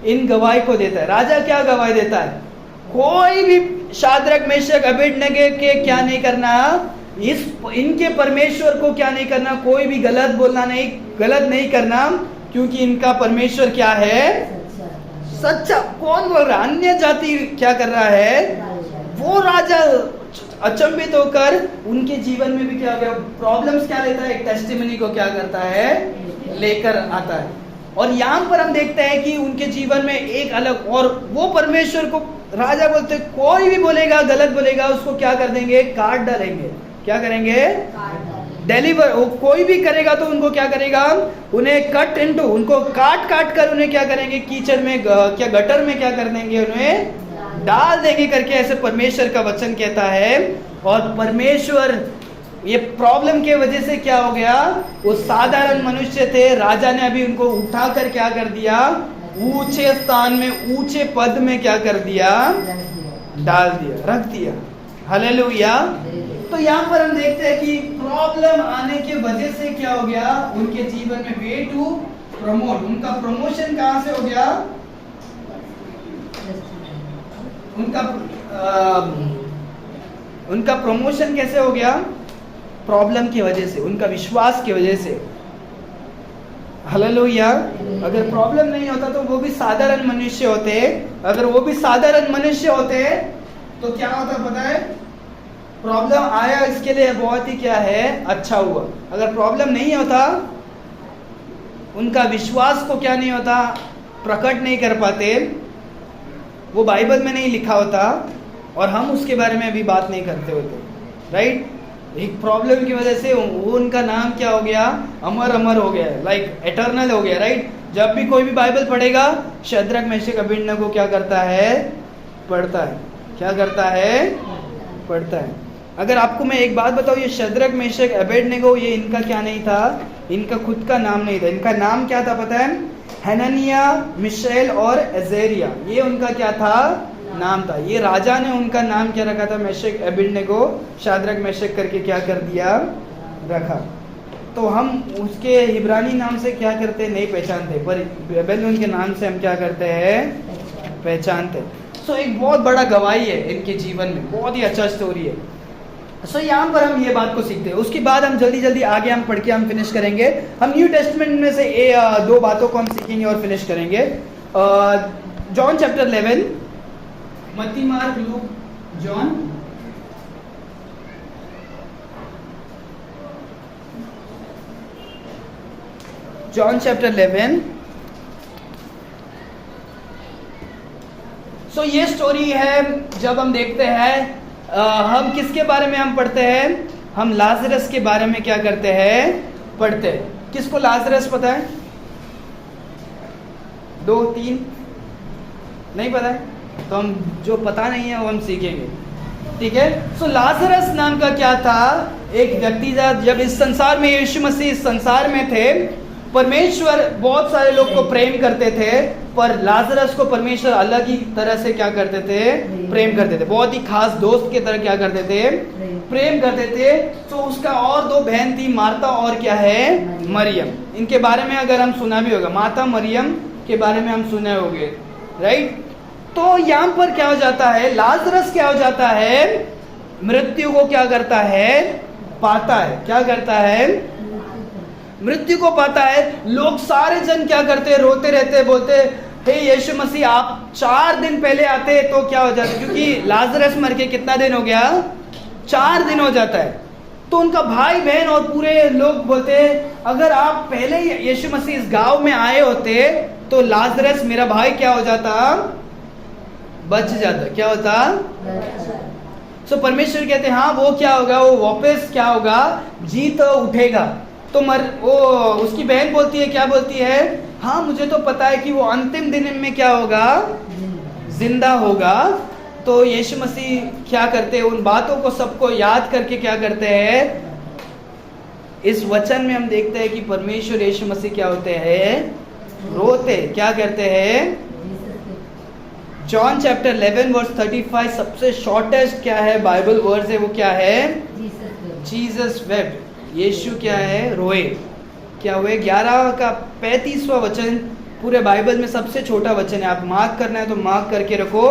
इन गवाही को देता है। राजा क्या गवाही देता है, कोई भी शाद्रक मेशक अबेदनगो के क्या नहीं करना, इनके परमेश्वर को क्या नहीं करना, कोई भी गलत बोलना नहीं, गलत नहीं करना, क्योंकि इनका परमेश्वर क्या है, सच्चा। कौन बोल रहा है, अन्य जाति क्या कर रहा है, वो राजा अचंभित होकर उनके जीवन में भी क्या हो गया, प्रॉब्लम्स क्या लेता है, एक टेस्टिमनी को क्या करता है, लेकर आता है। और यहाँ पर हम देखते हैं कि उनके जीवन में एक अलग, और वो परमेश्वर को राजा बोलते कोई भी बोलेगा, गलत बोलेगा, उसको क्या कर देंगे, काट डालेंगे। क्या करेंगे, डिलीवर। कोई भी करेगा तो उनको क्या करेगा, उन्हें कट इनटू, उनको काट काट कर उन्हें क्या करेंगे, कीचड़ में क्या गटर में क्या कर देंगे, उन्हें डाल देंगे करके, ऐसे परमेश्वर का वचन कहता है। और परमेश्वर ये प्रॉब्लम के वजह से क्या हो गया, वो साधारण मनुष्य थे, राजा ने अभी उनको उठाकर क्या कर दिया, ऊंचे स्थान में, ऊंचे पद में क्या कर दिया, डाल दिया, रख दिया। हालेलुया। तो यहाँ पर हम देखते हैं कि प्रॉब्लम आने के वजह से क्या हो गया, उनके जीवन में वे टू प्रमोट, उनका प्रमोशन कहाँ से हो गया, उनका प्रमोशन कैसे हो गया, प्रॉब्लम की वजह से, उनका विश्वास की वजह से। हालेलुया। अगर प्रॉब्लम नहीं होता तो वो भी साधारण मनुष्य होते, अगर वो भी साधारण मनुष्य होते तो क्या होता पता है, प्रॉब्लम आया इसके लिए बहुत ही क्या है, अच्छा हुआ। अगर प्रॉब्लम नहीं होता, उनका विश्वास को क्या नहीं होता, प्रकट नहीं कर पाते, वो बाइबल में नहीं लिखा होता और हम उसके बारे में अभी बात नहीं करते होते, राइट। एक प्रॉब्लम की वजह से वो उनका नाम क्या हो गया, अमर अमर हो गया, लाइक एटर्नल हो गया, राइट। जब भी कोई भी बाइबल पढ़ेगा, शद्रक मेशक अबेदनगो क्या करता है, पढ़ता है, क्या करता है, पढ़ता है। अगर आपको मैं एक बात बताऊं, ये शद्रक मेशक अबेदनगो, ये इनका क्या नहीं था, इनका खुद का नाम नहीं था। इनका नाम क्या था पता है, हननिया, मिशेल और अज़ेरिया, ये उनका क्या था, नाम था। ये राजा ने उनका नाम क्या रखा था, मेशक अबेदनगो, शाद्रक मेशक करके क्या कर दिया, रखा। तो हम उसके इब्रानी नाम से क्या करते नहीं पहचानते, पर बेबीलोन के नाम से हम क्या करते हैं, पहचानते। सो एक बहुत बड़ा गवाही है इनके जीवन में, बहुत ही अच्छा स्टोरी है। सो यहाँ पर हम ये बात को सीखते हैं, उसके बाद हम जल्दी जल्दी आगे हम पढ़ के हम फिनिश करेंगे। हम न्यू टेस्टमेंट में से दो बातों को हम सीखेंगे और फिनिश करेंगे। जॉन चैप्टर 11, मत्ती mark look John. John chapter 11। सो ये स्टोरी है, जब हम देखते हैं हम किसके बारे में हम पढ़ते हैं, हम लाजरस के बारे में क्या करते हैं, पढ़ते हैं। किसको लाजरस पता है? 2 3 नहीं पता है? तो हम जो पता नहीं है वो हम सीखेंगे, ठीक है। सो लाजरस नाम का क्या था, एक व्यक्ति था। जब इस संसार में यीशु मसीह इस संसार में थे, परमेश्वर बहुत सारे लोग को प्रेम करते थे, पर लाजरस को परमेश्वर अलग ही तरह से क्या करते थे, प्रेम करते थे। बहुत ही खास दोस्त की तरह क्या करते थे, प्रेम करते थे। तो उसका और 2 बहन थी, मार्था और क्या है, मरियम। इनके बारे में अगर हम सुना भी होगा, माता मरियम के बारे में हम सुने होंगे, राइट। तो यहाँ पर क्या हो जाता है, लाजरस क्या हो जाता है, मृत्यु को क्या करता है, पाता है। क्या करता है, मृत्यु को पाता है। लोग सारे जन क्या करते, रोते रहते, बोलते हे यीशु मसीह आप 4 दिन पहले आते तो क्या हो जाता, क्योंकि लाजरस मर के कितना दिन हो गया, 4 दिन हो जाता है। तो उनका भाई बहन और पूरे लोग बोलते अगर आप पहले यीशु मसीह इस गांव में आए होते तो लाजरस मेरा भाई क्या हो जाता, बच जाता। क्या होता, सो परमेश्वर कहते हैं हाँ वो क्या होगा, वो वापस क्या होगा, जी तो उठेगा। तो वो उसकी बहन बोलती है, क्या बोलती है, हाँ मुझे तो पता है कि वो अंतिम दिन में क्या होगा, जिंदा होगा। तो यीशु मसीह क्या करते हैं, उन बातों को सबको याद करके क्या करते हैं, इस वचन में हम देखते हैं कि परमेश्वर यीशु मसीह क्या होते हैं, रोते। क्या करते हैं, जॉन चैप्टर 11 वर्स 35 सबसे शॉर्टेस्ट क्या है बाइबल वर्स है, वो क्या है, जीसस वेप्ट। यीशु क्या है, रोए। क्या हुए, 11 का 35वां वचन पूरे बाइबल में सबसे छोटा वचन है। आप मार्क करना है तो मार्क करके रखो,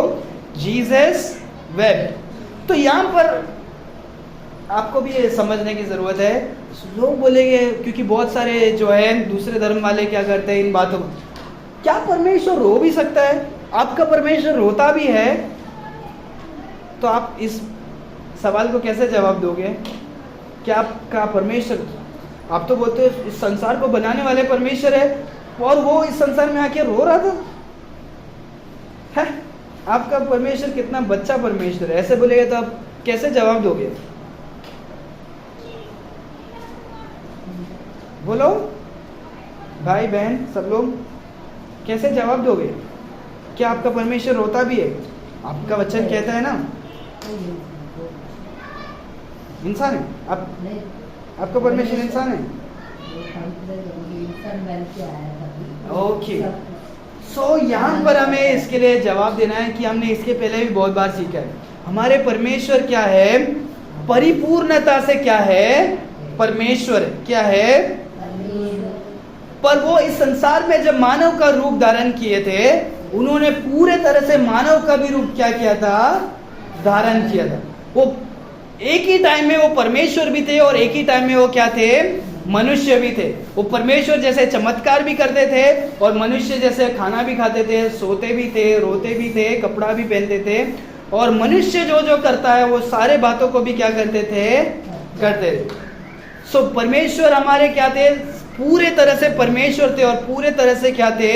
जीसस वेप्ट। तो यहाँ पर आपको भी ये समझने की जरूरत है। लोग बोलेंगे, क्योंकि बहुत सारे जो है दूसरे धर्म वाले क्या करते हैं इन बातों को, क्या परमेश्वर रो भी सकता है? आपका परमेश्वर रोता भी है, तो आप इस सवाल को कैसे जवाब दोगे? क्या आपका परमेश्वर, आप तो बोलते हो इस संसार को बनाने वाले परमेश्वर है और वो इस संसार में आके रो रहा था है? आपका परमेश्वर कितना बच्चा परमेश्वर है, ऐसे बोलेगा तो आप कैसे जवाब दोगे? बोलो भाई बहन सब लोग, कैसे जवाब दोगे? क्या आपका परमेश्वर रोता भी है? आपका वचन कहता है ना इंसान है। आपका परमेश्वर इंसान है। ओके, सो यहाँ पर हमें इसके लिए जवाब देना है कि हमने इसके पहले भी बहुत बार सीखा है, हमारे परमेश्वर क्या है, परिपूर्णता से क्या है, परमेश्वर क्या है। पर वो इस संसार में जब मानव का रूप धारण किए थे, उन्होंने पूरे तरह से मानव का भी रूप क्या किया था, धारण किया था। वो एक ही टाइम में वो परमेश्वर भी थे और एक ही टाइम में वो क्या थे, मनुष्य भी थे। वो परमेश्वर जैसे चमत्कार भी करते थे और मनुष्य जैसे खाना भी खाते थे, सोते भी थे, रोते भी थे, कपड़ा भी पहनते थे। और मनुष्य जो जो करता है वो सारे बातों को भी क्या करते थे, करते थे। सो परमेश्वर हमारे क्या थे, पूरे तरह से परमेश्वर थे और पूरे तरह से क्या थे,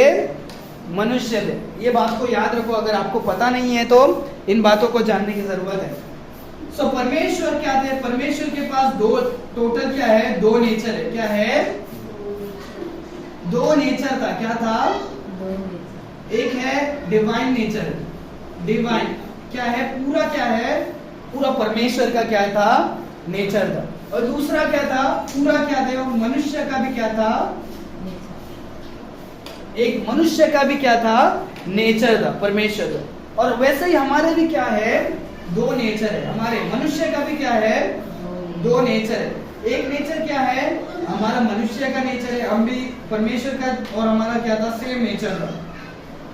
मनुष्य थे। ये बात को याद रखो, अगर आपको पता नहीं है तो इन बातों को जानने की जरूरत है। सो परमेश्वर क्या थे, परमेश्वर के पास टोटल क्या है, 2 नेचर है। क्या है, 2 नेचर था। क्या था, एक है डिवाइन नेचर, डिवाइन क्या है, पूरा क्या है, पूरा परमेश्वर का क्या था, नेचर था। और दूसरा क्या था, पूरा क्या था, मनुष्य का भी क्या था, एक मनुष्य का भी क्या था, नेचर था, परमेश्वर था। और वैसे ही हमारे भी क्या है, 2 नेचर है। हमारे मनुष्य का भी क्या है, 2 नेचर है। एक नेचर क्या है, हमारा मनुष्य का नेचर है, हम भी परमेश्वर का और हमारा क्या था, सेम नेचर था।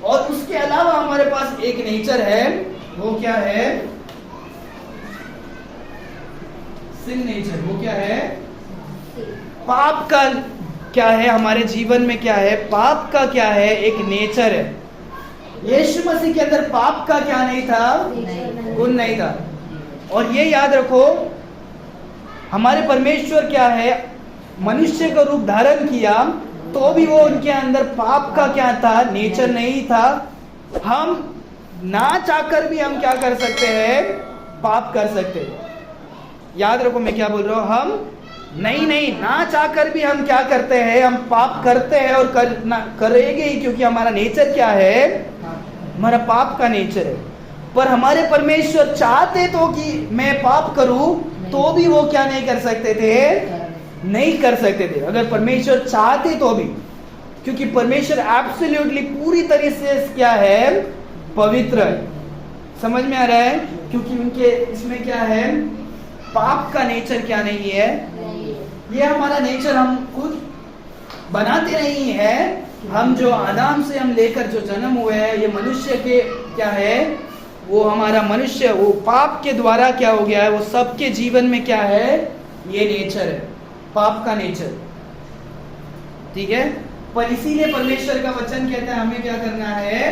और उसके अलावा हमारे पास एक नेचर है, वो क्या है, सिन नेचर, वो क्या है? पाप का क्या है हमारे जीवन में? क्या है पाप का? क्या है? एक नेचर है। यीशु मसीह के अंदर पाप का क्या नहीं था? गुण नहीं था। और ये याद रखो, हमारे परमेश्वर क्या है, मनुष्य का रूप धारण किया तो भी वो उनके अंदर पाप का क्या था? नेचर नहीं था। हम ना चाहकर भी हम क्या कर सकते हैं? पाप कर सकते हैं। याद रखो मैं क्या बोल रहा हूं, हम नहीं ना चाहकर भी हम क्या करते हैं? हम पाप करते हैं और करेंगे ही, क्योंकि हमारा नेचर क्या है? हमारा पाप का नेचर है। पर हमारे परमेश्वर चाहते तो कि मैं पाप करूं तो भी वो क्या नहीं कर सकते थे? नहीं कर सकते थे। अगर परमेश्वर चाहते तो भी, क्योंकि परमेश्वर एब्सोल्युटली पूरी तरह से क्या है? पवित्र है। समझ में आ रहा है? क्योंकि उनके इसमें क्या है? पाप का नेचर क्या नहीं है? ये हमारा नेचर हम खुद बनाते नहीं है। हम जो आदम से हम लेकर जो जन्म हुए हैं, ये मनुष्य के क्या है? वो हमारा मनुष्य वो पाप के द्वारा क्या हो गया है? वो सबके जीवन में क्या है? ये नेचर है, पाप का नेचर। ठीक है, पर इसीलिए परमेश्वर का वचन कहता है हमें क्या करना है?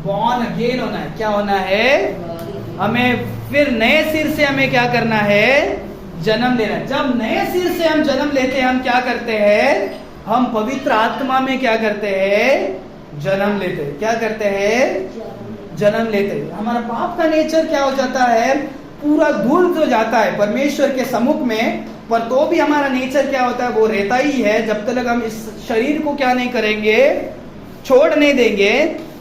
बॉर्न अगेन होना है। क्या होना है? हमें फिर नए सिर से हमें क्या करना है? जन्म लेना है। जब नए सिर से हम जन्म लेते हैं, हम क्या करते हैं? हम पवित्र आत्मा में क्या करते हैं? जन्म लेते हैं। क्या करते हैं? जन्म लेते हैं। हमारा पाप का नेचर क्या हो जाता है? पूरा धूल हो जाता है परमेश्वर के सम्मुख में। पर तो भी हमारा नेचर क्या होता है? वो रहता ही है जब तक हम इस शरीर को क्या नहीं करेंगे? छोड़ नहीं देंगे।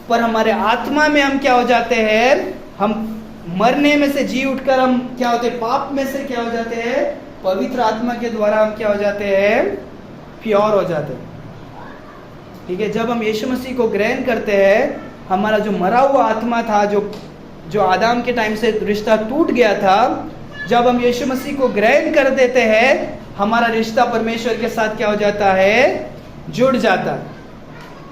पर हमारे आत्मा में हम क्या हो जाते हैं? हम मरने में से जी उठकर हम क्या होते हैं? पाप में से क्या हो जाते हैं? पवित्र आत्मा के द्वारा हम क्या हो जाते हैं? प्योर हो जाते हैं। ठीक है, जब हम यीशु मसीह को ग्रहण करते हैं, हमारा जो मरा हुआ आत्मा था, जो आदम के टाइम से रिश्ता टूट गया था, जब हम यीशु मसीह को ग्रहण कर देते हैं, हमारा रिश्ता परमेश्वर के साथ क्या हो जाता है? जुड़ जाता है।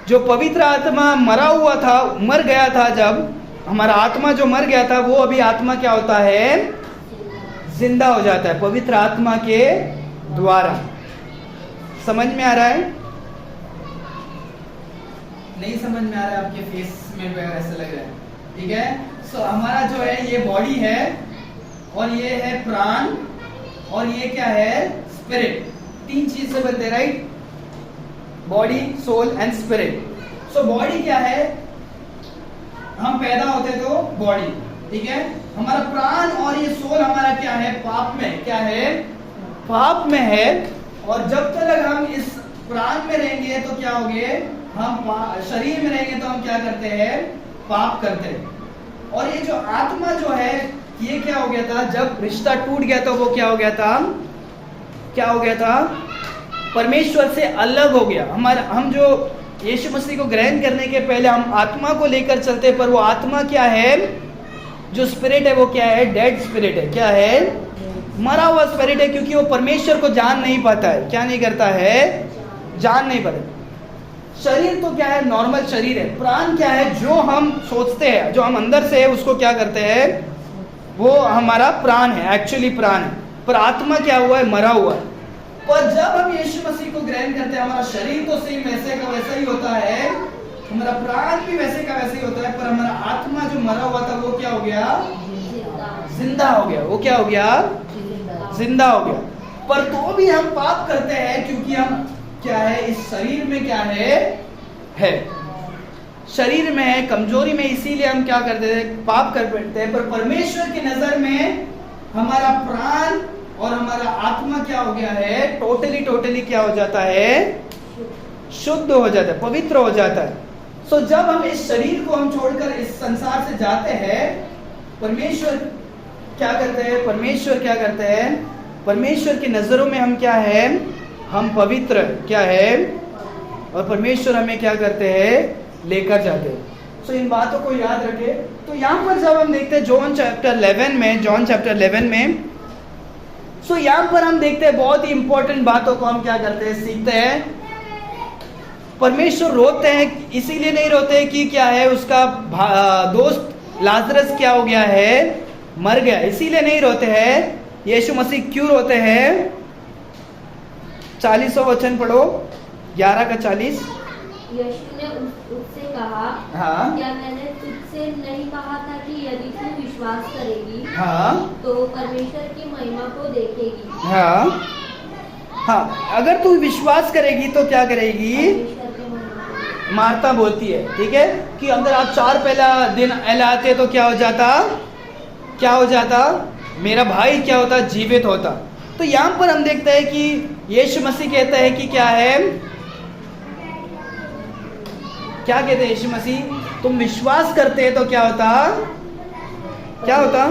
जो पवित्र आत्मा मरा हुआ था, मर गया था, जब हमारा आत्मा जो मर गया था, वो अभी आत्मा क्या होता है? जिंदा हो जाता है पवित्र आत्मा के द्वारा। समझ में आ रहा है? नहीं समझ में आ रहा है? आपके फेस में ऐसा लग रहा है। ठीक है, सो हमारा जो है ये बॉडी है, और ये है प्राण, और ये क्या है? स्पिरिट। तीन चीज से बनते हैं, right? Body, soul and spirit. So body क्या है? हम पैदा होते तो बॉडी, ठीक है। हमारा प्राण और ये सोल हमारा क्या है? पाप में क्या है? पाप में है। और जब तक हम इस प्राण में रहेंगे तो क्या होंगे? हम शरीर में रहेंगे तो हम क्या करते हैं? पाप करते हैं। और ये जो आत्मा जो है, ये क्या हो गया था? जब रिश्ता टूट गया तो वो क्या हो गया था? क्या हो गया था? परमेश्वर से अलग हो गया। हम जो यीशु मसीह को ग्रहण करने के पहले हम आत्मा को लेकर चलते, पर वो आत्मा क्या है? जो स्पिरिट है वो क्या है? डेड स्पिरिट है। क्या है? मरा हुआ स्पिरिट है, क्योंकि वो परमेश्वर को जान नहीं पाता है। क्या नहीं करता है? जान नहीं पाता। शरीर तो क्या है? नॉर्मल शरीर है। प्राण क्या है? जो हम सोचते हैं, जो हम अंदर से है, उसको क्या करते हैं? वो हमारा प्राण है, एक्चुअली प्राण है। पर आत्मा क्या हुआ है? मरा हुआ है। पर जब हम यीशु मसीह को ग्रहण करते हैं, हमारा शरीर तो सेम वैसे का वैसा ही होता है, हमारा प्राण भी वैसे का वैसे ही होता है, पर हमारा आत्मा जो मरा हुआ था वो क्या हो गया? जिंदा हो गया। वो क्या हो गया? जिंदा हो गया। पर तो भी हम पाप करते हैं, क्योंकि हम क्या है? इस शरीर में क्या है? शरीर में है, कमजोरी में, इसीलिए हम क्या करते हैं? पाप कर बैठते हैं। पर परमेश्वर की नजर में हमारा प्राण और हमारा आत्मा क्या हो गया है? टोटली क्या हो जाता है? शुद्ध हो जाता है, पवित्र हो जाता है। सो जब हम इस शरीर को हम छोड़कर इस संसार से जाते हैं, परमेश्वर क्या करते हैं? परमेश्वर क्या करते हैं? परमेश्वर की नजरों में हम क्या है? हम पवित्र क्या है? और परमेश्वर हमें क्या करते हैं? लेकर जाते हैं। सो इन बातों को याद रखें। तो यहाँ पर जब हम देखते हैं जॉन चैप्टर 11 में, सो यहाँ पर हम देखते हैं बहुत ही इंपॉर्टेंट बातों को हम क्या करते हैं? सीखते हैं। परमेश्वर रोते हैं, इसीलिए नहीं रोते कि क्या है? उसका दोस्त लाजरस क्या हो गया है? मर गया, इसीलिए नहीं रोते हैं। यीशु मसीह क्यों रोते हैं? 40वां वचन पढ़ो, 11 का 40। यीशु ने उससे कहा, हाँ। क्या मैंने तुझसे नहीं कहा था कि यदि तू विश्वास करेगी हाँ। तो परमेश्वर की महिमा को देखेगी। हाँ हाँ, अगर तू विश्वास करेगी तो क्या करेगी? परमेश्वर की महिमा को देखेगी। मार्ता बोलती है, ठीक है, कि अगर आप 4 पहला दिन एलाते तो क्या हो जाता? क्या हो जाता? मेरा भाई क्या होता? जीवित होता। तो यहाँ पर हम देखते हैं कि यीशु मसीह कहता है कि क्या है, क्या कहते हैं यीशु मसीह? तुम विश्वास करते हैं तो क्या होता? क्या होता?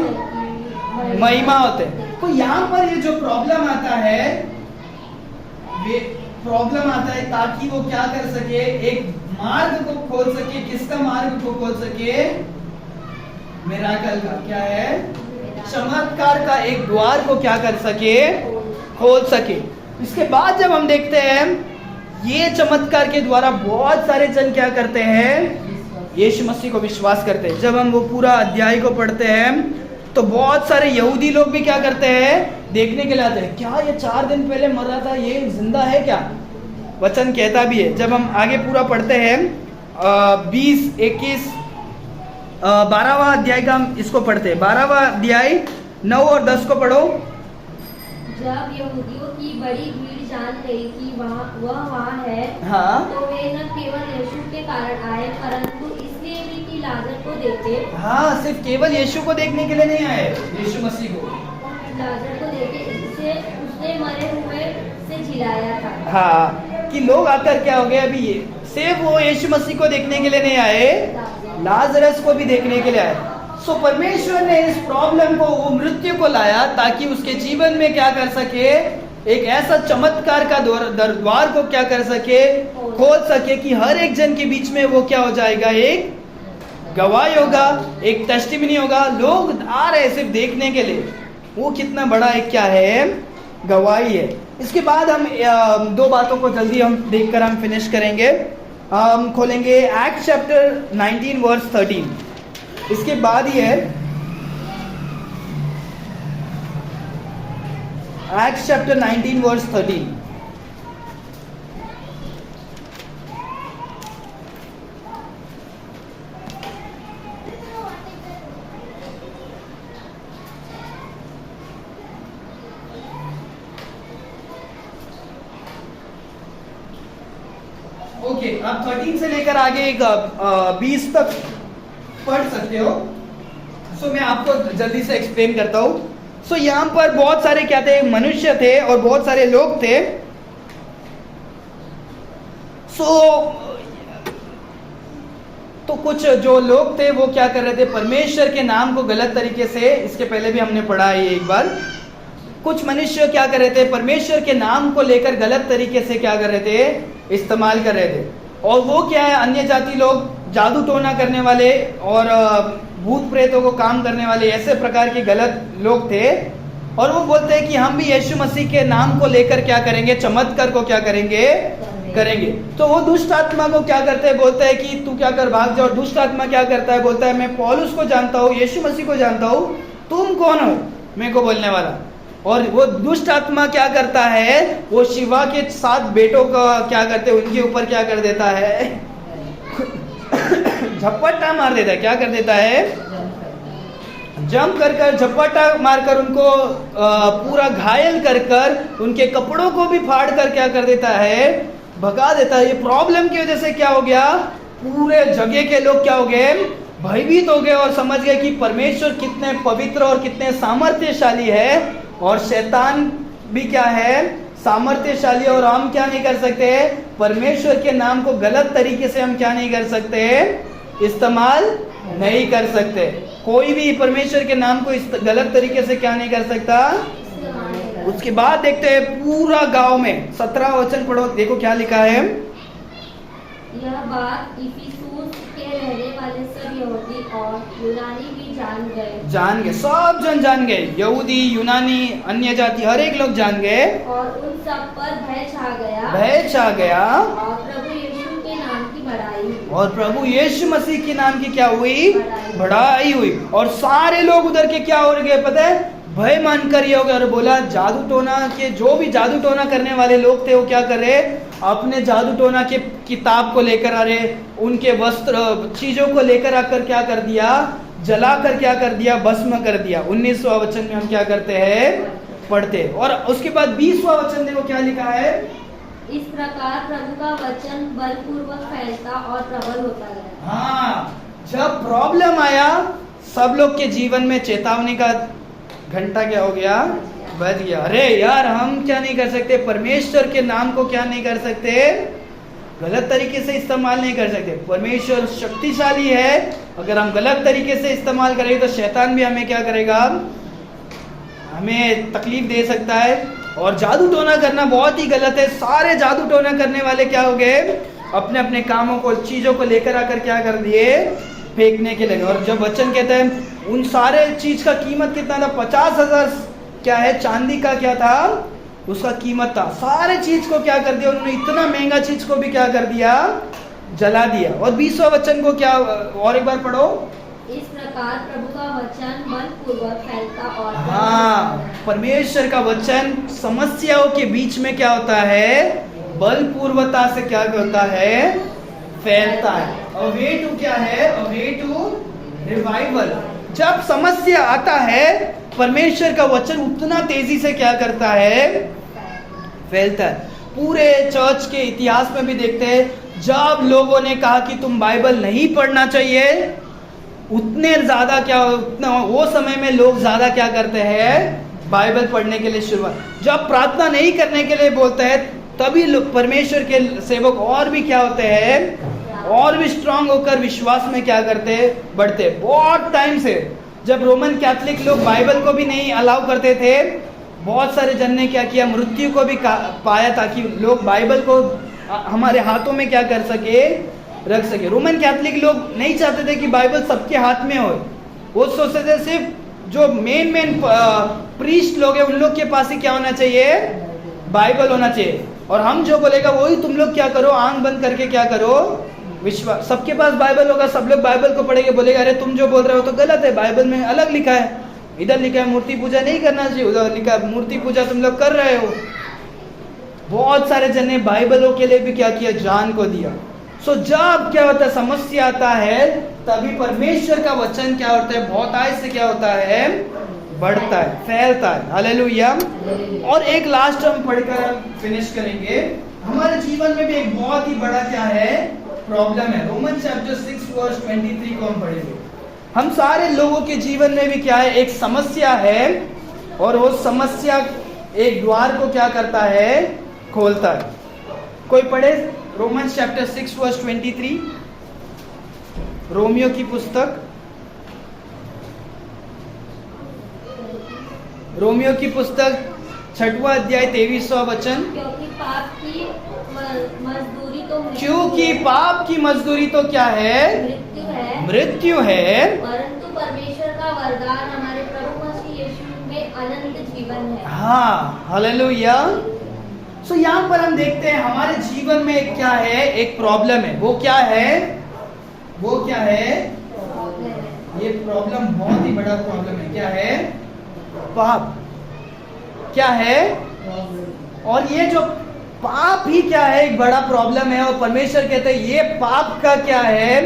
महिमा होते। तो यहाँ पर ये जो प्रॉब्लम आता है, प्रॉब्लम आता है ताकि वो क्या कर सके, एक मार्ग को खोल सके। किसका मार्ग को खोल सके? मिराकल का, क्या है? चमत्कार का एक द्वार को क्या कर सके? खोल सके। इसके बाद जब हम देखते हैं ये चमत्कार के द्वारा बहुत सारे जन क्या करते हैं? यीशु मसीह को विश्वास करते हैं। जब हम वो पूरा अध्याय को पढ़ते हैं तो बहुत सारे यहूदी लोग भी क्या करते हैं? देखने के लिए आते हैं, क्या ये 4 दिन पहले मर रहा था, ये जिंदा है क्या? वचन कहता भी है। जब हम आगे पूरा पढ़ते हैं 20, 21, 12वां अध्याय का हम इसको पढ़ते हैं। 12वां अध्याय 9 और 10 को पढ़ो। जब यहूदियों की बड़ी भीड़ जान गई कि वहाँ है, हाँ। तो वे न केवल यीशु के कारण आए, परंतु इसलिए भी कि लाजर को देखे। हाँ, सिर्फ केवल यीशु को देखने के लिए नहीं आए, यीशु मसीह को, लाजर को देखे, इससे उसने मरे हुए से जिलाया था। हाँ, कि लोग आकर क्या हो गए, अभी ये सिर्फ वो यीशु मसीह को देखने के लिए नहीं आए, लाजरस को भी देखने के लिए आए। सो परमेश्वर ने इस प्रॉब्लम को, वो मृत्यु को लाया ताकि उसके जीवन में क्या कर सके, एक ऐसा चमत्कार का द्वार को क्या कर सके, खोल सके कि हर एक जन के बीच में वो क्या हो जाएगा, एक गवाही होगा, एक टेस्टिमनी होगा। लोग आ रहे सिर्फ देखने के लिए, वो कितना बड़ा एक क्या है, गवाही है। इसके बाद हम 2 बातों को जल्दी हम देखकर हम फिनिश करेंगे। हम खोलेंगे एक्ट चैप्टर 19 वर्स 13। इसके बाद ही है एक्ट चैप्टर 19 वर्स 13। ओके, आप 13 से लेकर आगे 20 तक पढ़ सकते हो। सो मैं आपको जल्दी से एक्सप्लेन करता हूँ। सो यहाँ पर बहुत सारे क्या थे, मनुष्य थे और बहुत सारे लोग थे। तो कुछ जो लोग थे वो क्या कर रहे थे, परमेश्वर के नाम को गलत तरीके से, इसके पहले भी हमने पढ़ा है एक बार, कुछ मनुष्य क्या कर रहे थे, परमेश्वर के नाम को लेकर गलत तरीके से क्या कर रहे थे, इस्तेमाल कर रहे थे। और वो क्या है, अन्य जाति लोग, जादू टोना करने वाले और भूत प्रेतों को काम करने वाले, ऐसे प्रकार के गलत लोग थे। और वो बोलते हैं कि हम भी यीशु मसीह के नाम को लेकर क्या करेंगे, चमत्कार को क्या करेंगे, करेंगे। तो वो दुष्ट आत्मा को क्या करते हैं, बोलते हैं कि तू क्या कर, भाग जा। और दुष्ट आत्मा क्या करता है, बोलता है मैं पौलुस को जानता हूँ, यीशु मसीह को जानता हूँ, तुम कौन हो मेरे को बोलने वाला। और वो दुष्ट आत्मा क्या करता है, वो शिवा के 7 बेटों का क्या करते हैं, उनके ऊपर क्या कर देता है, झपट्टा मार देता है। क्या कर देता है, जंप कर झपट्टा मारकर उनको पूरा घायल कर उनके कपड़ों को भी फाड़ कर क्या कर देता है, भगा देता है। ये प्रॉब्लम की वजह से क्या हो गया, पूरे जगह के लोग क्या हो गए, भयभीत हो गए और समझ गए कि परमेश्वर कितने पवित्र और कितने सामर्थ्यशाली है, और शैतान भी क्या है, सामर्थ्यशाली। और हम क्या नहीं कर सकते, परमेश्वर के नाम को गलत तरीके से हम क्या नहीं कर सकते, इस्तेमाल नहीं कर सकते। कोई भी परमेश्वर के नाम को गलत तरीके से क्या नहीं कर सकता। उसके बाद देखते हैं पूरा गांव में 17 वचन पढ़ो, देखो क्या लिखा है। यह बात इफिसुस के रहने वाले सब यहूदी और यूनानी भी जान गए, सब जन जान गए, यहूदी, यूनानी, अन्य जाति, हर एक लोग जान गए। और उन सब पर भय छा गया, और प्रभु यीशु के नाम की बड़ाई हुई, और प्रभु यीशु मसीह के नाम की क्या हुई, बड़ाई हुई। और सारे लोग उधर के क्या हो गए पता है, भय मानकर ये हो गया और बोला जादू टोना के जो भी जादू टोना करने वाले लोग थे वो क्या कर रहे, अपने जादू टोना के किताब को लेकर आ रहे, उनके वस्त्र चीजों को लेकर आकर क्या कर दिया, जलाकर क्या कर दिया, भस्म कर दिया। 19वां वचन में हम क्या करते हैं, पढ़ते। और उसके बाद 20वां वचन देखो क्या लिखा है, इस प्रकार प्रभु का वचन बलपूर्वक फैलता और प्रबल होता गया। हाँ, जब प्रॉब्लम आया सब लोग के जीवन में चेतावनी का घंटा क्या हो गया, बज गया। अरे यार हम क्या नहीं कर सकते, परमेश्वर के नाम को क्या नहीं कर सकते, गलत तरीके से इस्तेमाल नहीं कर सकते। परमेश्वर शक्तिशाली है, अगर हम गलत तरीके से इस्तेमाल करेंगे तो शैतान भी हमें क्या करेगा, हमें तकलीफ दे सकता है। और जादू टोना करना बहुत ही गलत है। सारे जादू टोना करने वाले क्या हो गए, अपने अपने कामों को, चीजों को लेकर आकर क्या कर दिए, फेंकने के लगे। और जब वचन कहते हैं उन सारे चीज का कीमत कितना था, 50,000 क्या है, चांदी का क्या था, उसका कीमत था। सारे चीज को क्या कर दिया उन्होंने, इतना महंगा चीज को भी क्या कर दिया, जला दिया। और 20वां वचन को क्या, और एक बार पढ़ो, इस प्रकार प्रभु का वचन बलपूर्वक फैलता और हाँ, परमेश्वर का वचन समस्याओं के बीच में क्या होता है, बलपूर्वता से क्या होता है, फैलता है। और वे टू क्या है, वे टू रिवाइवल। जब समस्या आता है परमेश्वर का वचन उतना तेजी से क्या करता है, फैलता है। पूरे चर्च के इतिहास में भी देखते हैं, जब लोगों ने कहा कि तुम बाइबल नहीं पढ़ना चाहिए, उतने ज्यादा क्या, उतना वो समय में लोग ज्यादा क्या करते हैं, बाइबल पढ़ने के लिए शुरुआत। जब प्रार्थना नहीं करने के लिए बोलते हैं तभी परमेश्वर के सेवक और भी क्या होते हैं, और भी स्ट्रांग होकर विश्वास में क्या करते हैं, बढ़ते। बहुत टाइम से जब रोमन कैथोलिक लोग बाइबल को भी नहीं अलाउ करते थे, बहुत सारे जन ने क्या किया, मृत्यु को भी पाया ताकि लोग बाइबल को हमारे हाथों में क्या कर सके, रख सके। रोमन कैथोलिक लोग नहीं चाहते थे कि बाइबल सबके हाथ में हो, वो सोचते थे सिर्फ जो मेन प्रीस्ट लोग हैं उन लोग के पास ही क्या होना चाहिए, बाइबल होना चाहिए। और हम जो बोलेगा वही तुम लोग क्या करो, आंख बंद करके क्या करो, विश्वास। सबके पास बाइबल होगा, सब लोग बाइबल को पढ़ेंगे, बोलेगा अरे तुम जो बोल रहे हो तो गलत है, बाइबल में अलग लिखा है, इधर लिखा है मूर्ति पूजा नहीं करना चाहिए, उधर लिखा है मूर्ति पूजा तुम लोग कर रहे हो। बहुत सारे जन ने बाइबलों के लिए भी क्या किया, जान को दिया। सो जब क्या होता है, समस्या आता है, तभी परमेश्वर का वचन क्या होता है, बहुत आय से क्या होता है, बढ़ता है, फैलता है। हालेलुया। और एक लास्ट हम पढ़कर फिनिश करेंगे। हमारे जीवन में भी एक बहुत ही बड़ा क्या है, प्रॉब्लम है। रोमन चैप्टर 6 वर्स 23 को हम पढ़ेंगे। हम सारे लोगों के जीवन में भी क्या है, एक समस्या है, और वो समस्या एक द्वार को क्या करता है, खोलता है। कोई पढ़े रोमन चैप्टर 6 वर्स 23, रोमियो की पुस्तक, रोमियो की पुस्तक 6वां अध्याय 23वां वचन। क्योंकि पाप की मजदूरी तो क्योंकि पाप की मजदूरी तो क्या है, मृत्यु है, मृत्यु है, परंतु परमेश्वर का वरदान हमारे प्रभु मसीह यीशु में अनंत जीवन है। हाँ, हालेलुया। सो यहाँ पर हम देखते हैं हमारे जीवन में क्या है, एक प्रॉब्लम है। वो क्या है, वो क्या है, ये प्रॉब्लम बहुत ही बड़ा प्रॉब्लम है। क्या है, पाप। क्या है, और ये जो पाप ही क्या है, एक बड़ा प्रॉब्लम है। और परमेश्वर कहते हैं ये पाप का क्या है,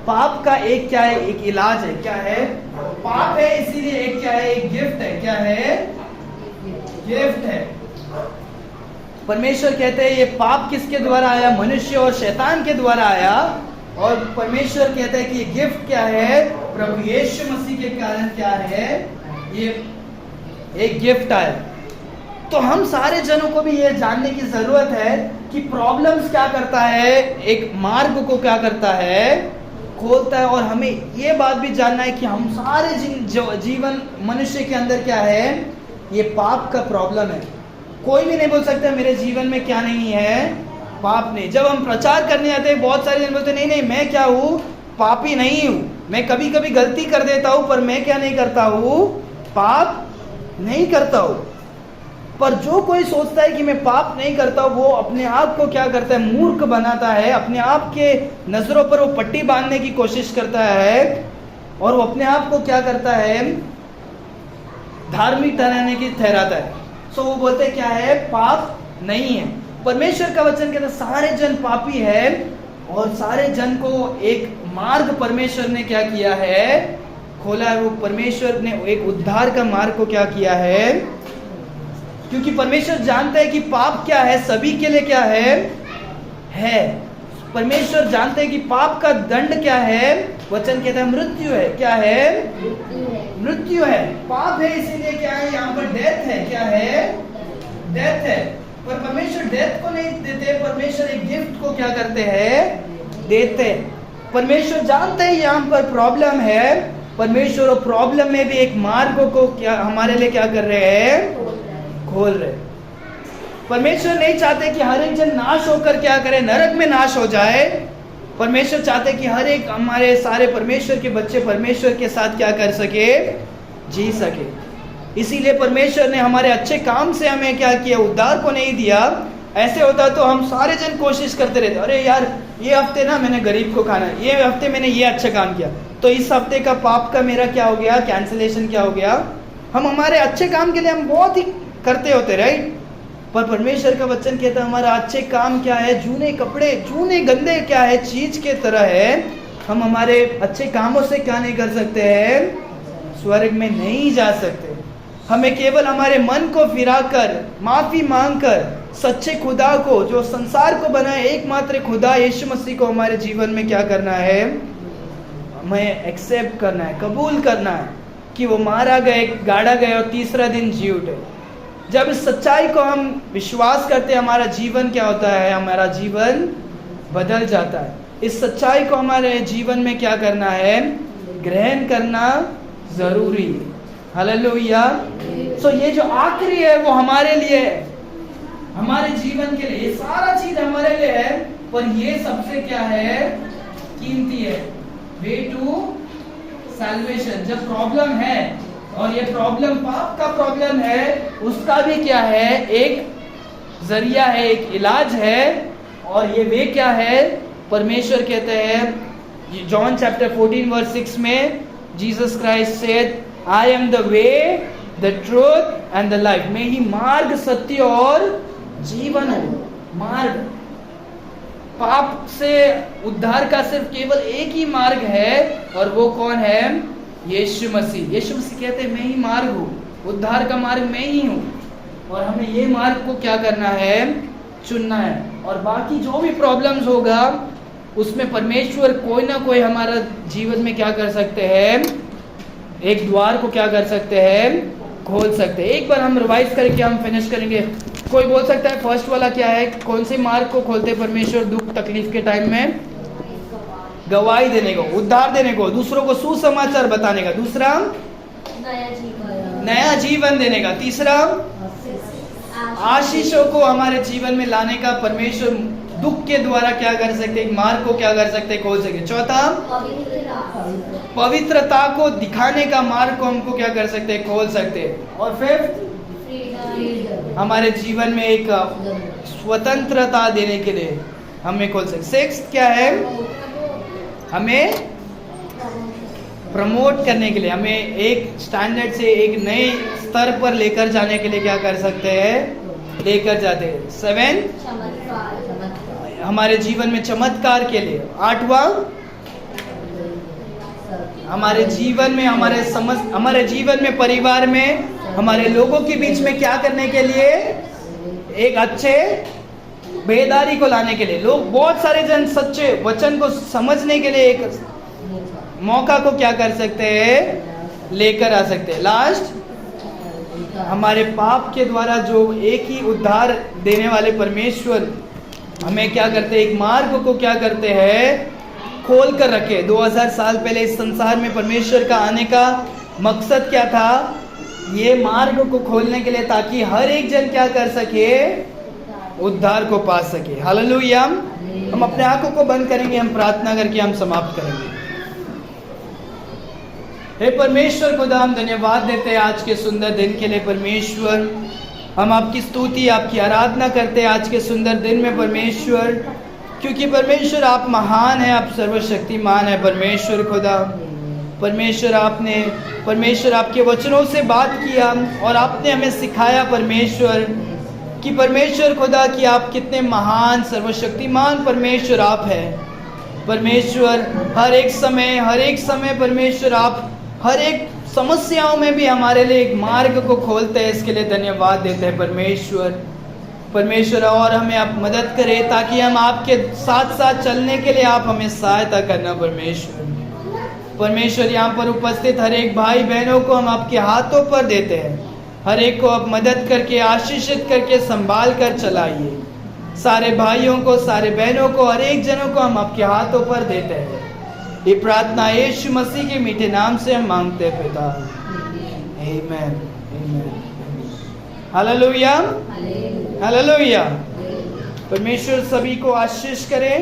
पाप का एक क्या है, एक इलाज है। क्या है, पाप है, इसीलिए एक क्या है, एक गिफ्ट है। क्या है, गिफ्ट है। परमेश्वर कहते हैं ये पाप किसके द्वारा आया, मनुष्य और शैतान के द्वारा आया। और परमेश्वर कहते हैं कि ये गिफ्ट क्या है, प्रभु यीशु मसीह के कारण क्या है, ये एक गिफ्ट आया। तो हम सारे जनों को भी ये जानने की जरूरत है कि प्रॉब्लम्स क्या करता है, एक मार्ग को क्या करता है, खोलता है। और हमें ये बात भी जानना है कि हम सारे जीवन मनुष्य के अंदर क्या है, ये पाप का प्रॉब्लम है। कोई भी नहीं बोल सकता मेरे जीवन में क्या नहीं है, पाप नहीं। जब हम प्रचार करने जाते हैं बहुत सारे जन बोलते नहीं नहीं मैं क्या हूँ, पापी नहीं हूँ, मैं कभी कभी गलती कर देता हूँ पर मैं क्या नहीं करता हूँ, पाप नहीं करता हूँ। पर जो कोई सोचता है कि मैं पाप नहीं करता, वो अपने आप को क्या करता है, मूर्ख बनाता है। अपने आप के नजरों पर वो पट्टी बांधने की कोशिश करता है, और वो अपने आप को क्या करता है, धार्मिक ठहराता है। सो वो बोलते क्या है, पाप नहीं है। परमेश्वर का वचन कहता है सारे जन पापी है और सारे जन को एक मार्ग परमेश्वर ने क्या किया है, खोला है। वो परमेश्वर ने एक उद्धार का मार्ग को क्या किया है, क्योंकि परमेश्वर जानता है कि पाप क्या है, सभी के लिए क्या है। परमेश्वर जानते हैं कि पाप का दंड क्या है, वचन कहता है मृत्यु है। क्या है, मृत्यु है। पाप है इसीलिए क्या है, यहाँ पर डेथ है। क्या है, डेथ है। पर परमेश्वर डेथ को नहीं देते, परमेश्वर एक गिफ्ट को क्या करते हैं, देते। परमेश्वर जानते हैं यहाँ पर प्रॉब्लम है, परमेश्वर और प्रॉब्लम में भी एक मार्ग को क्या हमारे लिए क्या कर रहे हैं, खोल रहे। परमेश्वर नहीं चाहते कि हर एक जन नाश होकर क्या करे, नरक में नाश हो जाए। परमेश्वर चाहते कि हर एक हमारे सारे परमेश्वर के बच्चे परमेश्वर के साथ क्या कर सके, जी सके। इसीलिए परमेश्वर ने हमारे अच्छे काम से हमें क्या किया, उद्धार को नहीं दिया। ऐसे होता तो हम सारे जन कोशिश करते रहते, अरे यार ये हफ्ते ना मैंने गरीब को खाना, ये हफ्ते मैंने ये अच्छा काम किया, तो इस हफ्ते का पाप का मेरा क्या हो गया, कैंसिलेशन क्या हो गया। हम हमारे अच्छे काम के लिए हम बहुत ही करते होते, राइट। पर परमेश्वर का वचन कहता है हमारा अच्छे काम क्या है, जूने कपड़े, जूने गंदे क्या है, चीज के तरह है। हम हमारे अच्छे कामों से क्या नहीं कर सकते हैं, स्वर्ग में नहीं जा सकते। हमें केवल हमारे मन को फिराकर, माफी मांगकर, सच्चे खुदा को, जो संसार को बनाए एकमात्र खुदा यीशु मसीह को हमारे जीवन में क्या करना है, हमें एक्सेप्ट करना है, कबूल करना है कि वो मारा गए, गाड़ा गए और तीसरा दिन जी उठे। जब इस सच्चाई को हम विश्वास करते हैं, हमारा जीवन क्या होता है, हमारा जीवन बदल जाता है। इस सच्चाई को हमारे जीवन में क्या करना है, ग्रहण करना जरूरी है। हालेलुया। सो ये जो आखिरी है वो हमारे लिए है, हमारे जीवन के लिए, ये सारा चीज हमारे लिए है, पर ये सबसे क्या है, कीमती है। Way to salvation. जब प्रॉब्लम है और ये प्रॉब्लम पाप का प्रॉब्लम है, उसका भी क्या है, एक जरिया है, एक इलाज है। और ये वे क्या है, परमेश्वर कहते हैं जॉन चैप्टर 14 वर्स 6 में, Jesus Christ said I am the way, the truth and the life. मैं ही मार्ग, सत्य और जीवन हूं। मार्ग, पाप से उद्धार का सिर्फ केवल एक ही मार्ग है, और वो कौन है, यीशु मसीह। यीशु मसीह कहते हैं मैं ही मार्ग हूँ, उद्धार का मार्ग मैं ही हूँ। और हमें ये मार्ग को क्या करना है, चुनना है। और बाकी जो भी प्रॉब्लम्स होगा उसमें परमेश्वर कोई ना कोई हमारा जीवन में क्या कर सकते हैं, एक द्वार को क्या कर सकते हैं, खोल सकते हैं। एक बार हम रिवाइज करके हम फिनिश करेंगे। कोई बोल सकता है फर्स्ट वाला क्या है, कौन से मार्ग को खोलते परमेश्वर दुख तकलीफ के टाइम में, गवाही देने को, उद्धार देने को, दूसरों को सुसमाचार बताने का। दूसरा नया जीवन देने का। तीसरा आशीषों को हमारे जीवन में लाने का। परमेश्वर दुख के द्वारा क्या कर सकते, एक मार्ग को क्या कर सकते, खोल सकते। चौथा पवित्रता को दिखाने का मार्ग को हमको क्या कर सकते, खोल सकते। और फिफ्थ हमारे जीवन में एक स्वतंत्रता देने के लिए हमें खोल सकते। सिक्स्थ क्या है, हमें प्रमोट करने के लिए, हमें एक स्टैंडर्ड से एक नए स्तर पर लेकर जाने के लिए क्या कर सकते हैं, लेकर जाते हैं। सेवेंथ हमारे जीवन में चमत्कार के लिए। आठवां हमारे जीवन में, हमारे जीवन में, परिवार में, हमारे लोगों के बीच में क्या करने के लिए, एक अच्छे बेदारी को लाने के लिए। लोग बहुत सारे जन सच्चे वचन को समझने के लिए एक मौका को क्या कर सकते हैं, लेकर आ सकते हैं। लास्ट हमारे पाप के द्वारा जो एक ही उद्धार देने वाले परमेश्वर हमें क्या करते हैं, एक मार्ग को क्या करते हैं, खोल कर रखे। 2000 साल पहले इस संसार में परमेश्वर का आने का मकसद क्या था, ये मार्ग को खोलने के लिए, ताकि हर एक जन क्या कर सके, उद्धार को पा सके। हालेलुया। हम अपने आंखों को बंद करेंगे, हम प्रार्थना करके हम समाप्त करेंगे। हे परमेश्वर खुदा, हम धन्यवाद देते हैं आज के सुंदर दिन के लिए। परमेश्वर हम आपकी स्तुति, आपकी आराधना करते हैं आज के सुंदर दिन में परमेश्वर, क्योंकि परमेश्वर आप महान है, आप सर्वशक्तिमान है। परमेश्वर खुदा, परमेश्वर आपके वचनों से बात किया और आपने हमें सिखाया परमेश्वर कि परमेश्वर खुदा कि आप कितने महान सर्वशक्तिमान परमेश्वर आप हैं। परमेश्वर हर एक समय परमेश्वर आप हर एक समस्याओं में भी हमारे लिए एक मार्ग को खोलते हैं, इसके लिए धन्यवाद देते हैं परमेश्वर और हमें आप मदद करें ताकि हम आपके साथ साथ चलने के लिए आप हमें सहायता करना परमेश्वर यहाँ पर उपस्थित हर एक भाई बहनों को हम आपके हाथों पर देते हैं। हर एक को आप मदद करके आशीषित करके संभाल कर चलाइए। सारे भाइयों को सारे बहनों को हर एक जनों को हम आपके हाथों पर देते हैं। ये प्रार्थना यीशु मसीह के मीठे नाम से हम मांगते हैं पिता, आमीन। Hallelujah, hallelujah. परमेश्वर सभी को आशीष करे।